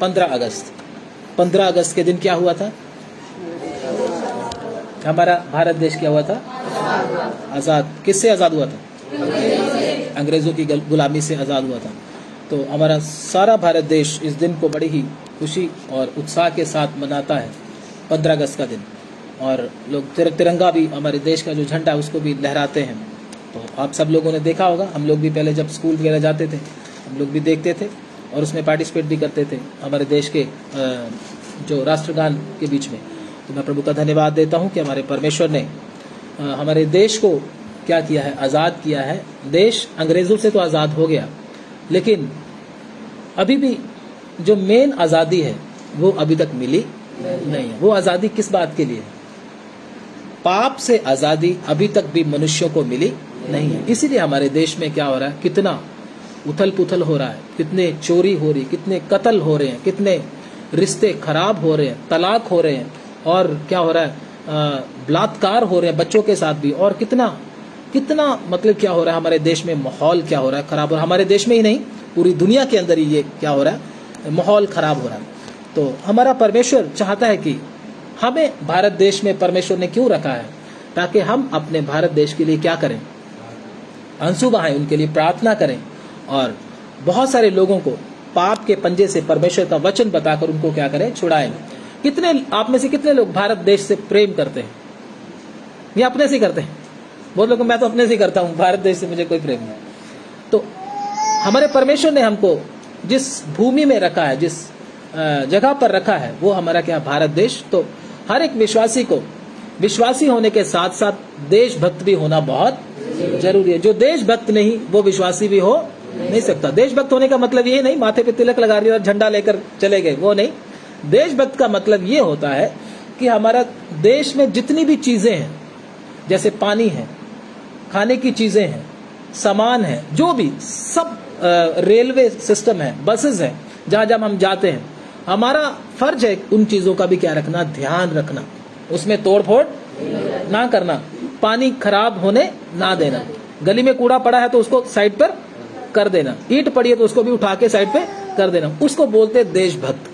15 अगस्त। 15 अगस्त के दिन क्या हुआ था? हमारा भारत देश क्या हुआ था? आज़ाद। किससे आज़ाद हुआ था? अंग्रेज़ों की गुलामी से आज़ाद हुआ था। तो हमारा सारा भारत देश इस दिन को बड़ी ही खुशी और उत्साह के साथ मनाता है, 15 अगस्त का दिन। और लोग तिरंगा भी, हमारे देश का जो झंडा उसको भी लहराते हैं। तो आप सब लोगों ने देखा होगा, हम लोग भी पहले जब स्कूल वगैरह जाते थे हम लोग भी देखते थे और उसमें पार्टिसिपेट भी करते थे हमारे देश के जो राष्ट्रगान के बीच में। तो मैं प्रभु का धन्यवाद देता हूँ कि हमारे परमेश्वर ने हमारे देश को क्या किया है? आज़ाद किया है। देश अंग्रेज़ों से तो आज़ाद हो गया, लेकिन अभी भी जो मेन आज़ादी है वो अभी तक मिली नहीं है। वो आज़ादी किस बात के लिए है? पाप से आज़ादी अभी तक भी मनुष्यों को मिली नहीं है। इसीलिए हमारे देश में क्या हो रहा है? कितना उथल पुथल हो रहा है, कितने चोरी हो रही, कितने कत्ल हो रहे हैं, कितने रिश्ते खराब हो रहे हैं, तलाक हो रहे हैं, और क्या हो रहा है? बलात्कार हो रहे हैं बच्चों के साथ भी। और कितना मतलब क्या हो रहा है हमारे देश में? माहौल क्या हो रहा है? खराब हो रहा है। हमारे देश में ही नहीं, पूरी दुनिया के अंदर ही ये क्या हो रहा है? माहौल खराब हो रहा है। तो हमारा परमेश्वर चाहता है कि हमें भारत देश में परमेश्वर ने क्यों रखा है? ताकि हम अपने भारत देश के लिए क्या करें? आंसू बहाएं, उनके लिए प्रार्थना करें और बहुत सारे लोगों को पाप के पंजे से परमेश्वर का वचन बताकर उनको क्या करें? छुड़ाएं। कितने आप में से कितने लोग भारत देश से प्रेम करते हैं या अपने से करते हैं? बहुत लोग, मैं तो अपने से करता हूँ, भारत देश से मुझे कोई प्रेम नहीं। तो हमारे परमेश्वर ने हमको जिस भूमि में रखा है, जिस जगह पर रखा है, वो हमारा क्या? भारत देश। तो हर एक विश्वासी को विश्वासी होने के साथ साथ देशभक्त भी होना बहुत जरूरी है। जो देशभक्त नहीं वो विश्वासी भी हो नहीं सकता। देशभक्त होने का मतलब ये नहीं माथे पे तिलक लगा लिया और झंडा लेकर चले गए, वो नहीं। देशभक्त का मतलब ये होता है कि हमारा देश में जितनी भी चीजें हैं, जैसे पानी है, खाने की चीजें हैं, सामान है, जो भी सब, रेलवे सिस्टम है, बसेस है, जहां जहां हम जाते हैं, हमारा फर्ज है उन चीजों का भी क्या रखना? ध्यान रखना, उसमें तोड़ फोड़ ना करना, पानी खराब होने ना देना। गली में कूड़ा पड़ा है तो उसको साइड पर कर देना, ईंट पड़ी है तो उसको भी उठा के साइड पे कर देना। उसको बोलते देशभक्त।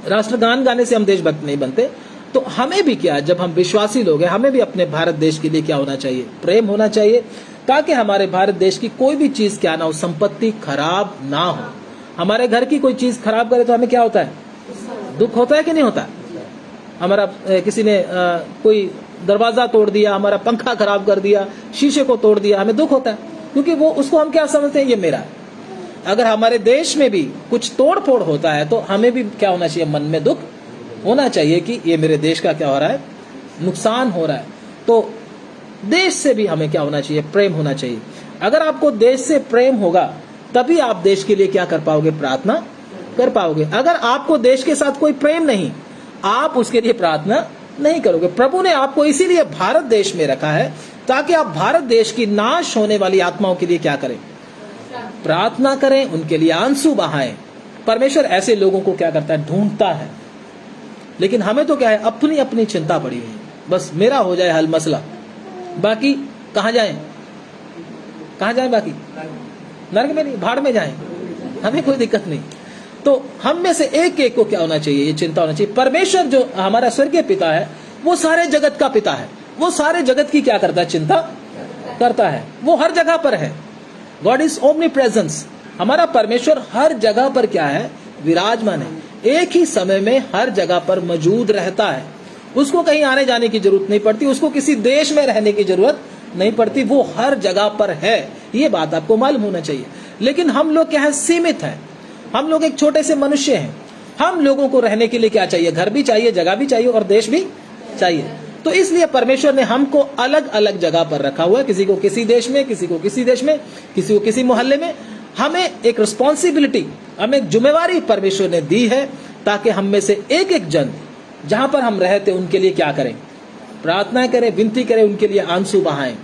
राष्ट्रगान गाने से हम देशभक्त नहीं बनते। तो हमें भी क्या, जब हम विश्वासी लोग हैं, हमें भी अपने भारत देश के लिए क्या होना चाहिए? प्रेम होना चाहिए, ताकि हमारे भारत देश की कोई भी चीज क्या ना हो, संपत्ति खराब ना हो। हमारे घर की कोई चीज खराब करे तो हमें क्या होता है? दुख होता है कि नहीं होता? हमारा किसी ने कोई दरवाजा तोड़ दिया, हमारा पंखा खराब कर दिया, शीशे को तोड़ दिया, हमें दुख होता है, क्योंकि वो उसको हम क्या समझते हैं? ये मेरा है। अगर हमारे देश में भी कुछ तोड़ फोड़ होता है तो हमें भी क्या होना चाहिए? मन में दुख होना चाहिए कि ये मेरे देश का क्या हो रहा है? नुकसान हो रहा है। तो देश से भी हमें क्या होना चाहिए? प्रेम होना चाहिए। अगर आपको देश से प्रेम होगा तभी आप देश के लिए क्या कर पाओगे? प्रार्थना कर पाओगे। अगर आपको देश के साथ कोई प्रेम नहीं, आप उसके लिए प्रार्थना नहीं करोगे। प्रभु ने आपको इसीलिए भारत देश में रखा है ताकि आप भारत देश की नाश होने वाली आत्माओं के लिए क्या करें? प्रार्थना करें, उनके लिए आंसू बहाएं। परमेश्वर ऐसे लोगों को क्या करता है? ढूंढता है। लेकिन हमें तो क्या है? अपनी अपनी चिंता पड़ी हुई है, बस मेरा हो जाए हल मसला, बाकी कहाँ जाएं? कहाँ जाएं? बाकी नरक में नहीं, भाड़ में जाएं, हमें कोई दिक्कत नहीं। तो हम में से एक एक को क्या होना चाहिए? ये चिंता होना चाहिए। परमेश्वर जो हमारा स्वर्गीय पिता है, वो सारे जगत का पिता है। वो सारे जगत की क्या करता है? चिंता करता है। वो हर जगह पर है। God is omni presence. हमारा परमेश्वर हर जगह पर क्या है? विराजमान है। एक ही समय में हर जगह पर मौजूद रहता है। उसको कहीं आने जाने की जरूरत नहीं पड़ती, उसको किसी देश में रहने की जरूरत नहीं पड़ती, वो हर जगह पर है। ये बात आपको मालूम होना चाहिए। लेकिन हम लोग क्या है? सीमित हैं। हम लोग एक छोटे से मनुष्य हैं। हम लोगों को रहने के लिए क्या चाहिए? घर भी चाहिए, जगह भी चाहिए और देश भी चाहिए। तो इसलिए परमेश्वर ने हमको अलग अलग जगह पर रखा हुआ है। किसी को किसी देश में, किसी को किसी देश में, किसी को किसी मोहल्ले में। हमें एक रिस्पॉन्सिबिलिटी, हमें एक जिम्मेवारी परमेश्वर ने दी है, ताकि हम में से एक एक जन जहां पर हम रहते उनके लिए क्या करें? प्रार्थना करें, विनती करें, उनके लिए आंसू बहाएं।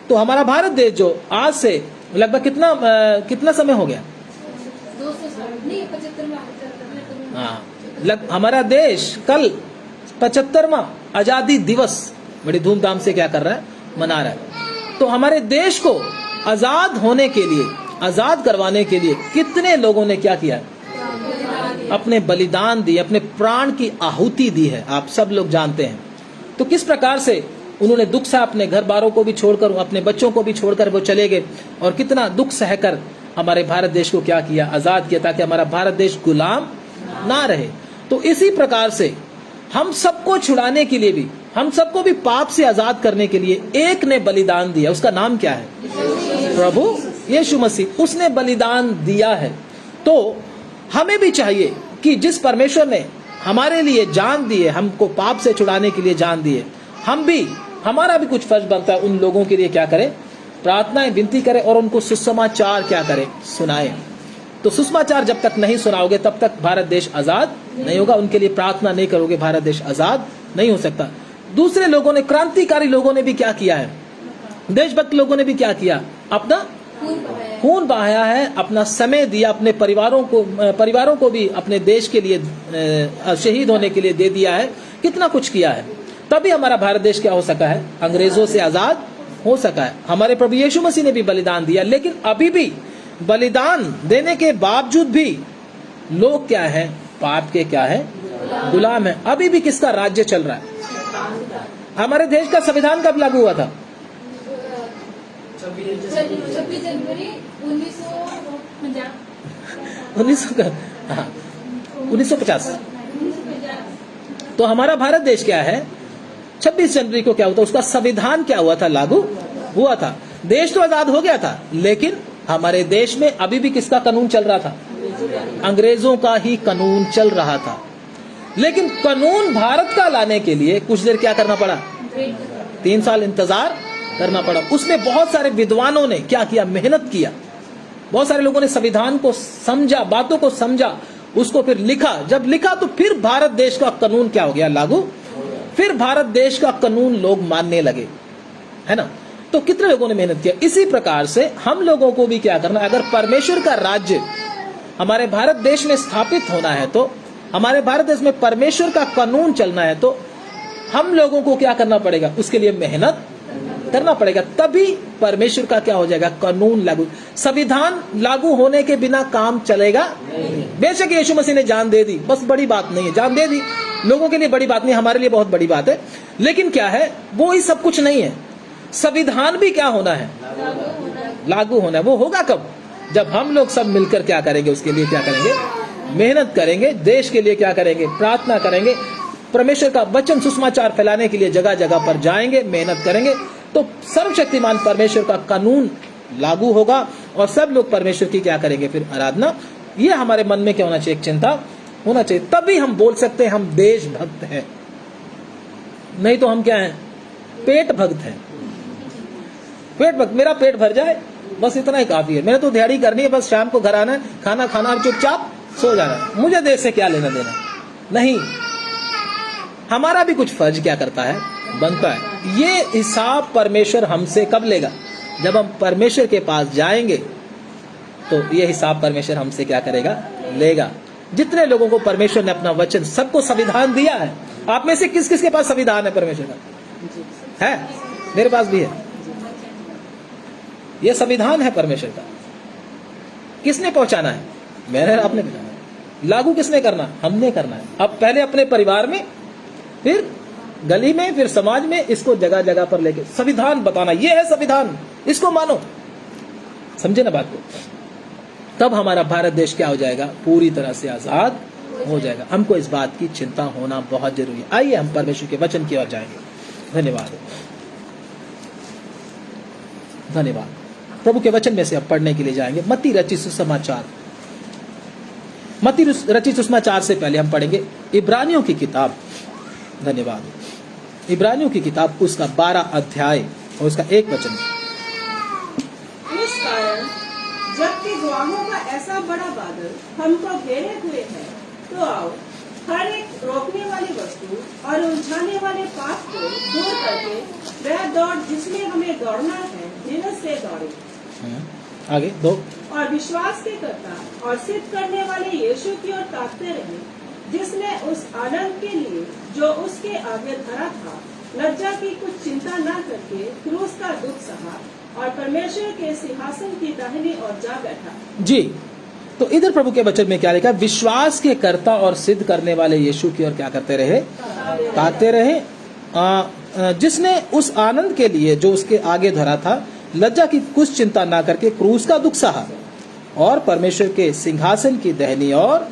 तो हमारा भारत देश जो आज से लगभग कितना समय हो गया? हाँ, हमारा देश कल 75वां आजादी दिवस बड़ी धूमधाम से क्या कर रहा है? मना रहा है। तो हमारे देश को आजाद होने के लिए, आजाद करवाने के लिए कितने लोगों ने क्या किया? अपने बलिदान दिए, अपने प्राण की आहुति दी है, आप सब लोग जानते हैं। तो किस प्रकार से उन्होंने दुख सहा, अपने घर बारों को भी छोड़कर, अपने बच्चों को भी छोड़कर वो चले गए, और कितना दुख सहकर हमारे भारत देश को क्या किया, आजाद किया, ताकि हमारा भारत देश गुलाम ना रहे। तो इसी प्रकार से हम सबको छुड़ाने के लिए भी, हम सबको भी पाप से आजाद करने के लिए एक ने बलिदान दिया। उसका नाम क्या है? प्रभु यीशु मसीह। उसने बलिदान दिया है। तो हमें भी चाहिए कि जिस परमेश्वर ने हमारे लिए जान दी है, हमको पाप से छुड़ाने के लिए जान दी है, हम भी, हमारा भी कुछ फर्ज बनता है उन लोगों के लिए क्या करें, प्रार्थनाएं, विनती करें और उनको सुसमाचार क्या करें, सुनाएं। तो सुसमाचार जब तक नहीं सुनाओगे तब तक भारत देश आजाद नहीं होगा। उनके लिए प्रार्थना नहीं करोगे, भारत देश आजाद नहीं हो सकता। दूसरे लोगों ने, क्रांतिकारी लोगों ने भी क्या किया है, देशभक्त लोगों ने भी क्या किया, अपना खून बहाया है, अपना समय दिया, अपने परिवारों को भी अपने देश के लिए शहीद होने के लिए दे दिया है, कितना कुछ किया है। तभी हमारा भारत देश क्या हो सका है, अंग्रेजों से आजाद हो सका है। हमारे प्रभु यीशु मसीह ने भी बलिदान दिया, लेकिन अभी भी बलिदान देने के बावजूद भी लोग क्या है, पाप के क्या है, गुलाम है। अभी भी किसका राज्य चल रहा है? हमारे देश का संविधान कब लागू हुआ था? 26 जनवरी 1950। तो हमारा भारत देश क्या है, 26 जनवरी को क्या हुआ था, उसका संविधान क्या हुआ था, लागू हुआ था। देश तो आजाद हो गया था, लेकिन हमारे देश में अभी भी किसका कानून चल रहा था? अंग्रेजों का ही कानून चल रहा था। लेकिन कानून भारत का लाने के लिए कुछ देर क्या करना पड़ा, 3 साल इंतजार करना पड़ा। उसमें बहुत सारे विद्वानों ने क्या किया, मेहनत किया। बहुत सारे लोगों ने संविधान को समझा, बातों को समझा, उसको फिर लिखा। जब लिखा तो फिर भारत देश का कानून क्या हो गया, लागू। फिर भारत देश का कानून लोग मानने लगे, है ना। तो कितने लोगों ने मेहनत किया। इसी प्रकार से हम लोगों को भी क्या करना, अगर परमेश्वर का राज्य हमारे भारत देश में स्थापित होना है, तो हमारे भारत देश में परमेश्वर का कानून चलना है, तो हम लोगों को क्या करना पड़ेगा, उसके लिए मेहनत करना पड़ेगा। तभी परमेश्वर का क्या हो जाएगा, कानून लागू। संविधान लागू होने के बिना काम चलेगा। बेशक यीशु मसीह ने जान दे दी, बस बड़ी बात नहीं है, जान दे दी, लोगों के लिए बड़ी बात नहीं, हमारे लिए बहुत बड़ी बात है। लेकिन क्या है, वो ही सब कुछ नहीं है। संविधान भी क्या होना है, लागू होना है। वो होगा कब, जब हम लोग सब मिलकर क्या करेंगे, उसके लिए क्या करेंगे, मेहनत करेंगे, देश के लिए क्या करेंगे, प्रार्थना करेंगे, परमेश्वर का वचन सुसमाचार फैलाने के लिए जगह जगह पर जाएंगे, मेहनत करेंगे, तो सर्वशक्तिमान परमेश्वर का कानून लागू होगा और सब लोग परमेश्वर की क्या करेंगे, फिर आराधना। ये हमारे मन में क्या होना चाहिए, एक चिंता होना चाहिए। तभी हम बोल सकते हैं हम देशभक्त हैं। नहीं तो हम क्या हैं, पेट भक्त हैं। पेट भक्त, मेरा पेट भर जाए बस इतना ही काफी है। मैंने तो दिहाड़ी करनी है, बस शाम को घर आना है, खाना खाना और चुपचाप सो जाना है, मुझे देश से क्या लेना देना। नहीं, हमारा भी कुछ फर्ज क्या करता है, बनता है। ये हिसाब परमेश्वर हमसे कब लेगा, जब हम परमेश्वर के पास जाएंगे, तो ये हिसाब परमेश्वर हमसे क्या करेगा, लेगा। जितने लोगों को परमेश्वर ने अपना वचन, सबको संविधान दिया है। आप में से किस किस के पास संविधान है परमेश्वर का? है, मेरे पास भी है। ये संविधान है परमेश्वर का। किसने पहुंचाना है, मैंने, आपने पहुंचाना है। लागू किसने करना, हमने करना है। अब पहले अपने परिवार में, फिर गली में, फिर समाज में, इसको जगह जगह पर लेके संविधान बताना, ये है संविधान, इसको मानो। समझे ना बात को? तब हमारा भारत देश क्या हो जाएगा, पूरी तरह से आजाद हो जाएगा। हमको इस बात की चिंता होना बहुत जरूरी है। आइए हम परमेश्वर के वचन की ओर जाएंगे। धन्यवाद, धन्यवाद। प्रभु के वचन में से अब पढ़ने के लिए जाएंगे मत्ती रचित सुसमाचार। मत्ती रचित सुसमाचार से पहले हम पढ़ेंगे इब्रानियों की किताब। धन्यवाद। इब्रानियों की किताब, उसका 12 अध्याय और उसका 1 वचन। इस कारण जबकि गवाहों का ऐसा बड़ा बादल हमको घेरे हुए है, तो आओ हर एक रोकने वाली वस्तु और उलझाने वाले पाप को दूर करके वह दौड़ जिसमें हमें दौड़ना है, धीरज से दौड़े। आगे 2। और विश्वास के कर्ता और सिद्ध करने वाले यीशु की ओर ताकते रहे, जिसने उस आनंद के लिए जो उसके आगे धरा था, लज्जा की कुछ चिंता न करके क्रूस का दुख सहा और परमेश्वर के सिंहासन की दाहिनी ओर जा बैठा। जी, तो इधर प्रभु के वचन में क्या लिखा? विश्वास के कर्ता और सिद्ध करने वाले यीशु की ओर क्या करते रहे? ताकते रहे, जिसने उस आनंद के लिए जो उसके आगे धरा था लज्जा की कुछ चिंता ना करके क्रूस का दुख सहा और परमेश्वर के सिंहासन की दहनी और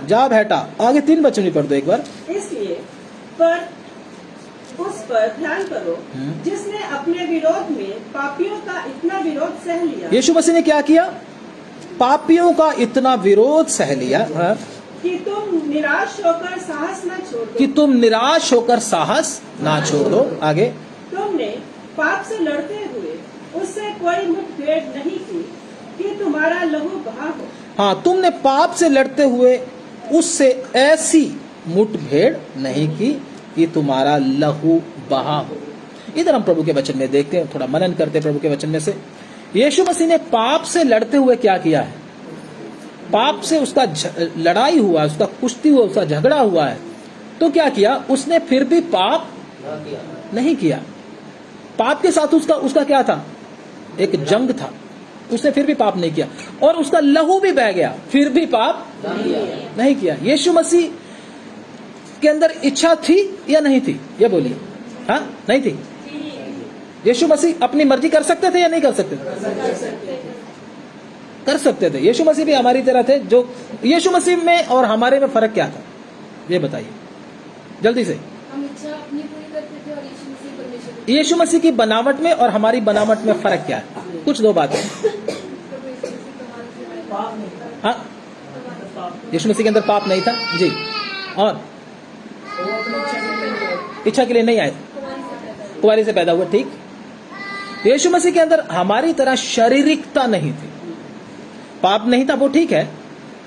जा बैठा। आगे 3 वचन भी पढ़ दो एक बार। इसलिए पर उस पर ध्यान करो जिसने अपने विरोध में पापियों का इतना विरोध सह लिया। यीशु मसीह ने क्या किया? पापियों का इतना विरोध सह लिया कि तुम निराश होकर साहस न छोड़ दो। कि तुम निराश होकर साहस ना छोड़ दो। आगे, तुमने पाप से लड़ते हुए उससे कोई मुठभेड़ नहीं की कि तुम्हारा लहू बहा हो। हाँ, तुमने पाप से लड़ते हुए उससे ऐसी मुठभेड़ नहीं की कि तुम्हारा लहू बहा हो। इधर हम प्रभु के वचन में देखते हैं, थोड़ा मनन करते हैं प्रभु के वचन में से। यीशु मसीह ने पाप से लड़ते हुए क्या किया है? पाप से उसका लड़ाई हुआ, उसका कुश्ती हुआ, उसका झगड़ा हुआ है। तो क्या किया उसने? फिर भी पाप नहीं किया। पाप के साथ उसका क्या था? एक जंग था। उसने फिर भी पाप नहीं किया और उसका लहू भी बह गया, फिर भी पाप नहीं किया। यीशु मसीह के अंदर इच्छा थी या नहीं थी? ये बोलिए। हाँ, नहीं थी। यीशु मसीह अपनी मर्जी कर सकते थे या नहीं कर सकते थे? कर सकते थे। यीशु मसीह भी हमारी तरह थे। जो यीशु मसीह में और हमारे में फर्क क्या था, ये बताइए जल्दी से। हम इच्छा अपनी पूरी करते थे और यीशु मसीह परमेश्वर की। यीशु मसीह की बनावट में और हमारी बनावट में फर्क क्या है? कुछ 2 बातें। हाँ, यीशु मसीह के अंदर पाप नहीं था जी, और इच्छा के लिए नहीं आए, कुंवारी से पैदा हुआ। ठीक। यीशु मसीह के अंदर हमारी तरह शारीरिकता नहीं थी। पाप नहीं था, वो ठीक है,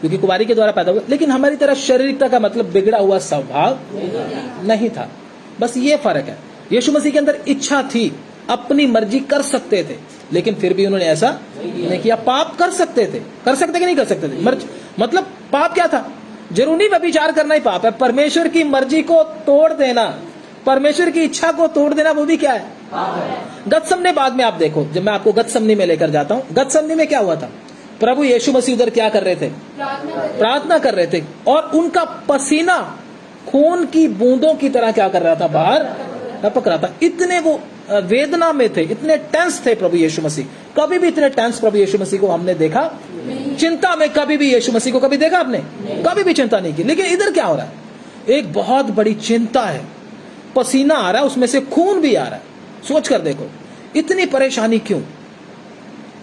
क्योंकि कुंवारी के द्वारा पैदा हुआ, लेकिन हमारी तरह शारीरिकता का मतलब बिगड़ा हुआ स्वभाव नहीं था। बस ये फर्क है। यीशु मसीह के अंदर इच्छा थी, अपनी मर्जी कर सकते थे, लेकिन फिर भी उन्होंने ऐसा नहीं किया। पाप कर सकते थे, कर सकते कि नहीं कर सकते थे? मतलब पाप क्या था? जरूरी व्यभिचार करना ही पाप है। परमेश्वर की मर्जी को तोड़ देना, परमेश्वर की इच्छा को तोड़ देना, वो भी क्या है? गतसमनी बाद में आप देखो, जब मैं आपको गतसमनी में लेकर जाता हूँ, गतसमनी में क्या हुआ था? प्रभु यीशु मसीह उधर क्या कर रहे थे? प्रार्थना कर रहे थे, और उनका पसीना खून की बूंदों की तरह क्या कर रहा था? बाहर टपक रहा था। इतने वो वेदना में थे, इतने टेंस थे प्रभु यीशु मसीह। कभी भी इतने टेंस प्रभु यीशु मसीह को हमने देखा? चिंता में कभी भी यीशु मसीह को कभी देखा आपने? कभी भी चिंता नहीं की। लेकिन इधर क्या हो रहा है? एक बहुत बड़ी चिंता है, पसीना आ रहा है, उसमें से खून भी आ रहा है। सोच कर देखो, इतनी परेशानी क्यों?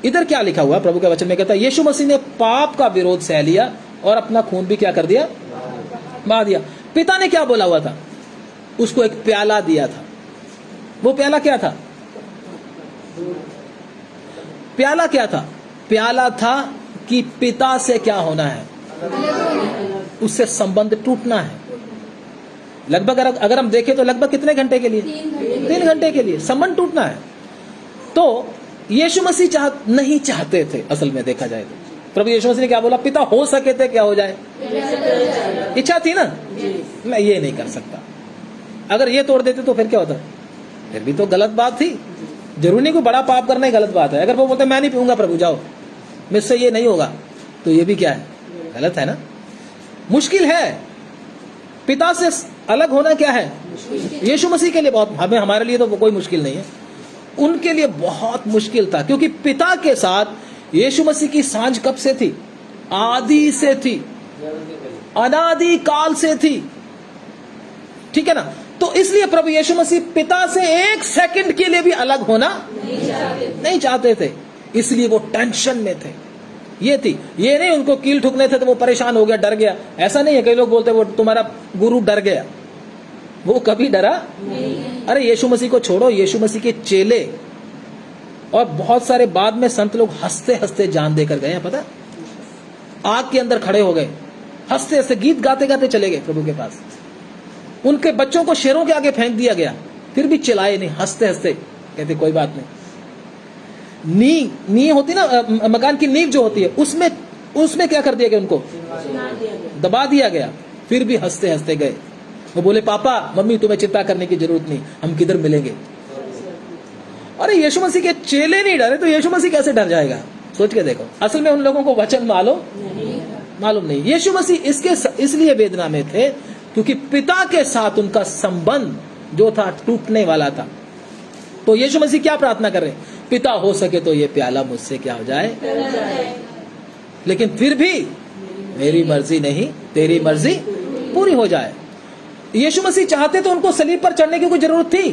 इधर क्या लिखा हुआ प्रभु के वचन में? कहता है यीशु मसीह ने पाप का विरोध सह लिया और अपना खून भी क्या कर दिया? बहा दिया। पिता ने क्या बोला हुआ था? उसको एक प्याला दिया था। वो प्याला क्या था? प्याला क्या था? प्याला था कि पिता से क्या होना है? उससे संबंध टूटना है। लगभग अगर हम देखें तो लगभग कितने घंटे के लिए? 3 घंटे के लिए संबंध टूटना है। तो यीशु मसीह नहीं चाहते थे। असल में देखा जाए तो प्रभु यीशु मसीह ने क्या बोला? पिता हो सके थे क्या हो जाए? इच्छा थी ना, मैं ये नहीं कर सकता। अगर ये तोड़ देते तो फिर क्या होता? फिर भी तो गलत बात थी। जरूरी नहीं कोई बड़ा पाप करना ही गलत बात है। अगर वो बोलते मैं नहीं पीऊंगा प्रभु, जाओ, मुझसे ये नहीं होगा, तो ये भी क्या है? गलत है ना। मुश्किल है। पिता से अलग होना क्या है? यीशु मसीह के लिए बहुत, हमारे लिए तो कोई मुश्किल नहीं है, उनके लिए बहुत मुश्किल था। क्योंकि पिता के साथ यीशु मसीह की सांझ कब से थी? आदि से थी, अनादि काल से थी। ठीक है ना। तो इसलिए प्रभु यीशु मसीह पिता से 1 सेकंड के लिए भी अलग होना नहीं चाहते थे। इसलिए वो टेंशन में थे। ये थी, ये नहीं उनको कील ठुकने थे तो वो परेशान हो गया, डर गया। ऐसा नहीं है। कई लोग बोलते वो तुम्हारा गुरु डर गया, वो कभी डरा नहीं। अरे यीशु मसीह को छोड़ो, यीशु मसीह के चेले और बहुत सारे बाद में संत लोग हंसते हंसते जान देकर गए हैं। पता, आग के अंदर खड़े हो गए, हंसते हंसते गीत गाते गाते चले गए प्रभु के पास। उनके बच्चों को शेरों के आगे फेंक दिया गया, फिर भी चिल्लाए नहीं, हंसते हंसते कहते कोई बात नहीं। नींव होती ना, मकान की नींव जो होती है, उसमें क्या कर दिया गया? उनको दबा दिया गया, फिर भी हंसते हंसते गए। वो बोले पापा मम्मी तुम्हें चिंता करने की जरूरत नहीं, हम किधर मिलेंगे। अरे यीशु मसीह के चेले नहीं डरे तो यीशु मसीह कैसे डर जाएगा? सोच के देखो, असल में उन लोगों को वचन मालूम नहीं। यीशु मसीह इसलिए वेदना में थे क्योंकि पिता के साथ उनका संबंध जो था टूटने वाला था। तो यीशु मसीह क्या प्रार्थना कर रहे हैं? पिता हो सके तो ये प्याला मुझसे क्या हो जाए, लेकिन फिर भी मेरी मर्जी नहीं तेरी मर्जी पूरी हो जाए। यीशु मसीह चाहते तो उनको सलीब पर चढ़ने की कोई जरूरत थी?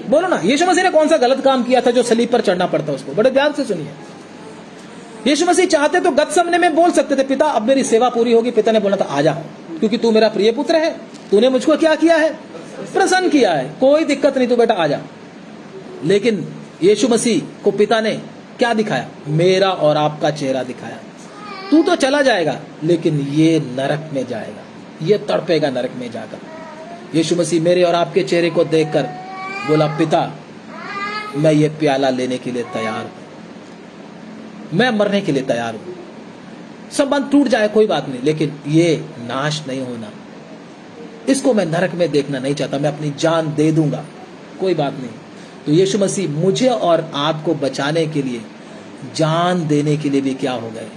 बोलो ना, यीशु मसीह ने कौन सा गलत काम किया था जो सलीब पर चढ़ना पड़ता उसको? बड़े ध्यान से सुनिए। यीशु मसीह चाहते तो गतसमने में बोल सकते थे, पिता अब मेरी सेवा पूरी होगी। पिता ने बोला था आजा, क्योंकि तू मेरा प्रिय पुत्र है, तूने मुझको क्या किया है? प्रसन्न किया है, कोई दिक्कत नहीं, तू बेटा आजा। लेकिन यीशु मसीह को पिता ने क्या दिखाया? मेरा और आपका चेहरा दिखाया। तू तो चला जाएगा लेकिन ये नरक में जाएगा, ये तड़पेगा नरक में जाकर। यीशु मसीह मेरे और आपके चेहरे को देखकर बोला, पिता मैं ये प्याला लेने के लिए तैयार हूं, मैं मरने के लिए तैयार हूं। संबंध टूट जाए कोई बात नहीं, लेकिन ये नाश नहीं होना, इसको मैं नरक में देखना नहीं चाहता, मैं अपनी जान दे दूंगा, कोई बात नहीं। तो यीशु मसीह मुझे और आपको बचाने के लिए जान देने के लिए भी क्या हो गए?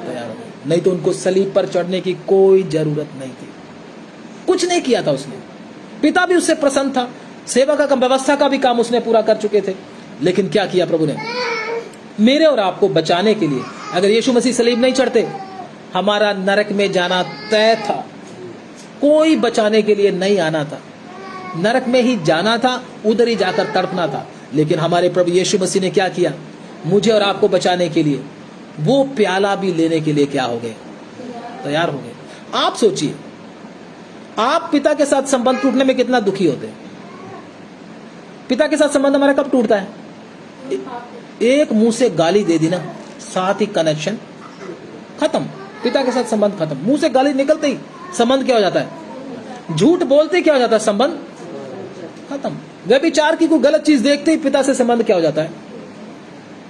तैयार हो गए। नहीं तो उनको सलीब पर चढ़ने की कोई जरूरत नहीं थी, कुछ नहीं किया था उसने। पिता भी उससे प्रसन्न था, सेवा का व्यवस्था का भी काम उसने पूरा कर चुके थे। लेकिन क्या किया प्रभु ने? मेरे और आपको बचाने के लिए, अगर यीशु मसीह सलीब नहीं चढ़ते, हमारा नरक में जाना तय था, कोई बचाने के लिए नहीं आना था, नरक में ही जाना था, उधर ही जाकर तड़पना था। लेकिन हमारे प्रभु यीशु मसीह ने क्या किया? मुझे और आपको बचाने के लिए वो प्याला भी लेने के लिए क्या हो गए? तैयार हो गए। आप सोचिए, आप पिता के साथ संबंध टूटने में कितना दुखी होते हैं। पिता के साथ संबंध हमारा कब टूटता है? एक मुंह से गाली दे दी ना, साथ ही कनेक्शन खत्म, पिता के साथ संबंध खत्म। मुंह से गाली निकलते ही संबंध क्या हो जाता है? झूठ बोलते ही क्या हो जाता है? संबंध खत्म। व्यभिचार की कोई गलत चीज देखते ही पिता से संबंध क्या हो जाता है?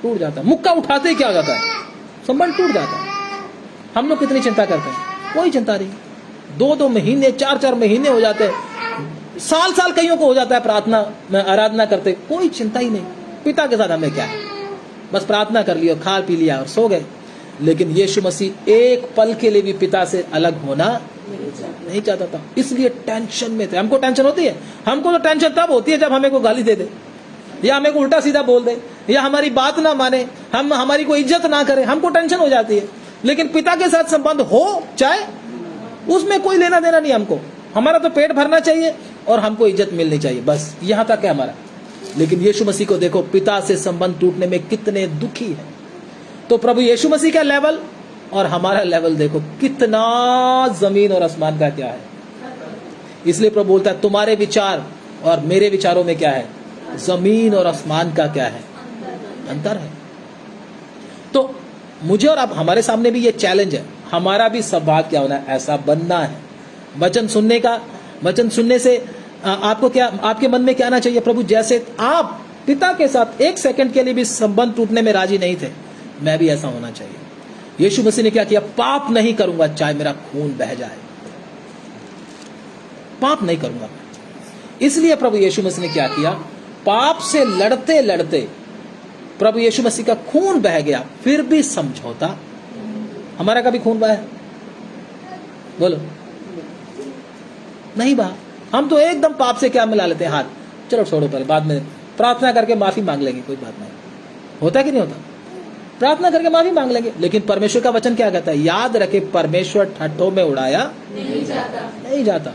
टूट जाता है। मुक्का उठाते ही क्या हो जाता है? संबंध टूट जाता है। हम लोग कितनी चिंता करते हैं? कोई चिंता नहीं। 2-2 महीने 4-4 महीने हो जाते हैं, साल कईयों को हो जाता है प्रार्थना में आराधना करते, कोई चिंता ही नहीं। पिता के साथ हमें क्या है? बस प्रार्थना कर लिया, खा पी लिया और सो गए। लेकिन यीशु मसीह एक पल के लिए भी पिता से अलग होना नहीं चाहता था, इसलिए टेंशन में थे। हमको टेंशन होती है? हमको तो टेंशन तब होती है जब हमें कोई गाली दे दे, या हमें को उल्टा सीधा बोल दे, या हमारी बात ना माने, हम हमारी कोई इज्जत ना करे, हमको टेंशन हो जाती है। लेकिन पिता के साथ संबंध हो चाहे, उसमें कोई लेना देना नहीं हमको। हमारा तो पेट भरना चाहिए और हमको इज्जत मिलनी चाहिए, बस यहां तक है हमारा। लेकिन यीशु मसीह को देखो, पिता से संबंध टूटने में कितने दुखी है। तो प्रभु यीशु मसीह का लेवल और हमारा लेवल देखो, कितना जमीन और आसमान का क्या है। इसलिए प्रभु बोलता है, तुम्हारे विचार और मेरे विचारों में क्या है? जमीन और आसमान का क्या है? अंतर है। तो मुझे और आप, हमारे सामने भी ये चैलेंज है, हमारा भी स्वभाव क्या होना है? ऐसा बनना है। वचन सुनने का, वचन सुनने से आपको क्या, आपके मन में क्या आना चाहिए? प्रभु जैसे आप पिता के साथ एक सेकंड के लिए भी संबंध टूटने में राजी नहीं थे, मैं भी ऐसा होना चाहिए। यीशु मसीह ने क्या किया? पाप नहीं करूंगा चाहे मेरा खून बह जाए, पाप नहीं करूंगा। इसलिए प्रभु यीशु मसीह ने क्या किया? पाप से लड़ते लड़ते प्रभु यीशु मसीह का खून बह गया, फिर भी समझौता। हमारा कभी खून बहा? बोलो, नहीं बहा। हम तो एकदम पाप से क्या मिला लेते हैं? हाथ, चलो छोड़ो, पहले बाद में प्रार्थना करके माफी मांग लेंगे, कोई बात नहीं। होता कि नहीं होता? प्रार्थना करके माफी मांग लेंगे। लेकिन परमेश्वर का वचन क्या कहता है? याद रखे, परमेश्वर ठट्ठों में उड़ाया नहीं जाता।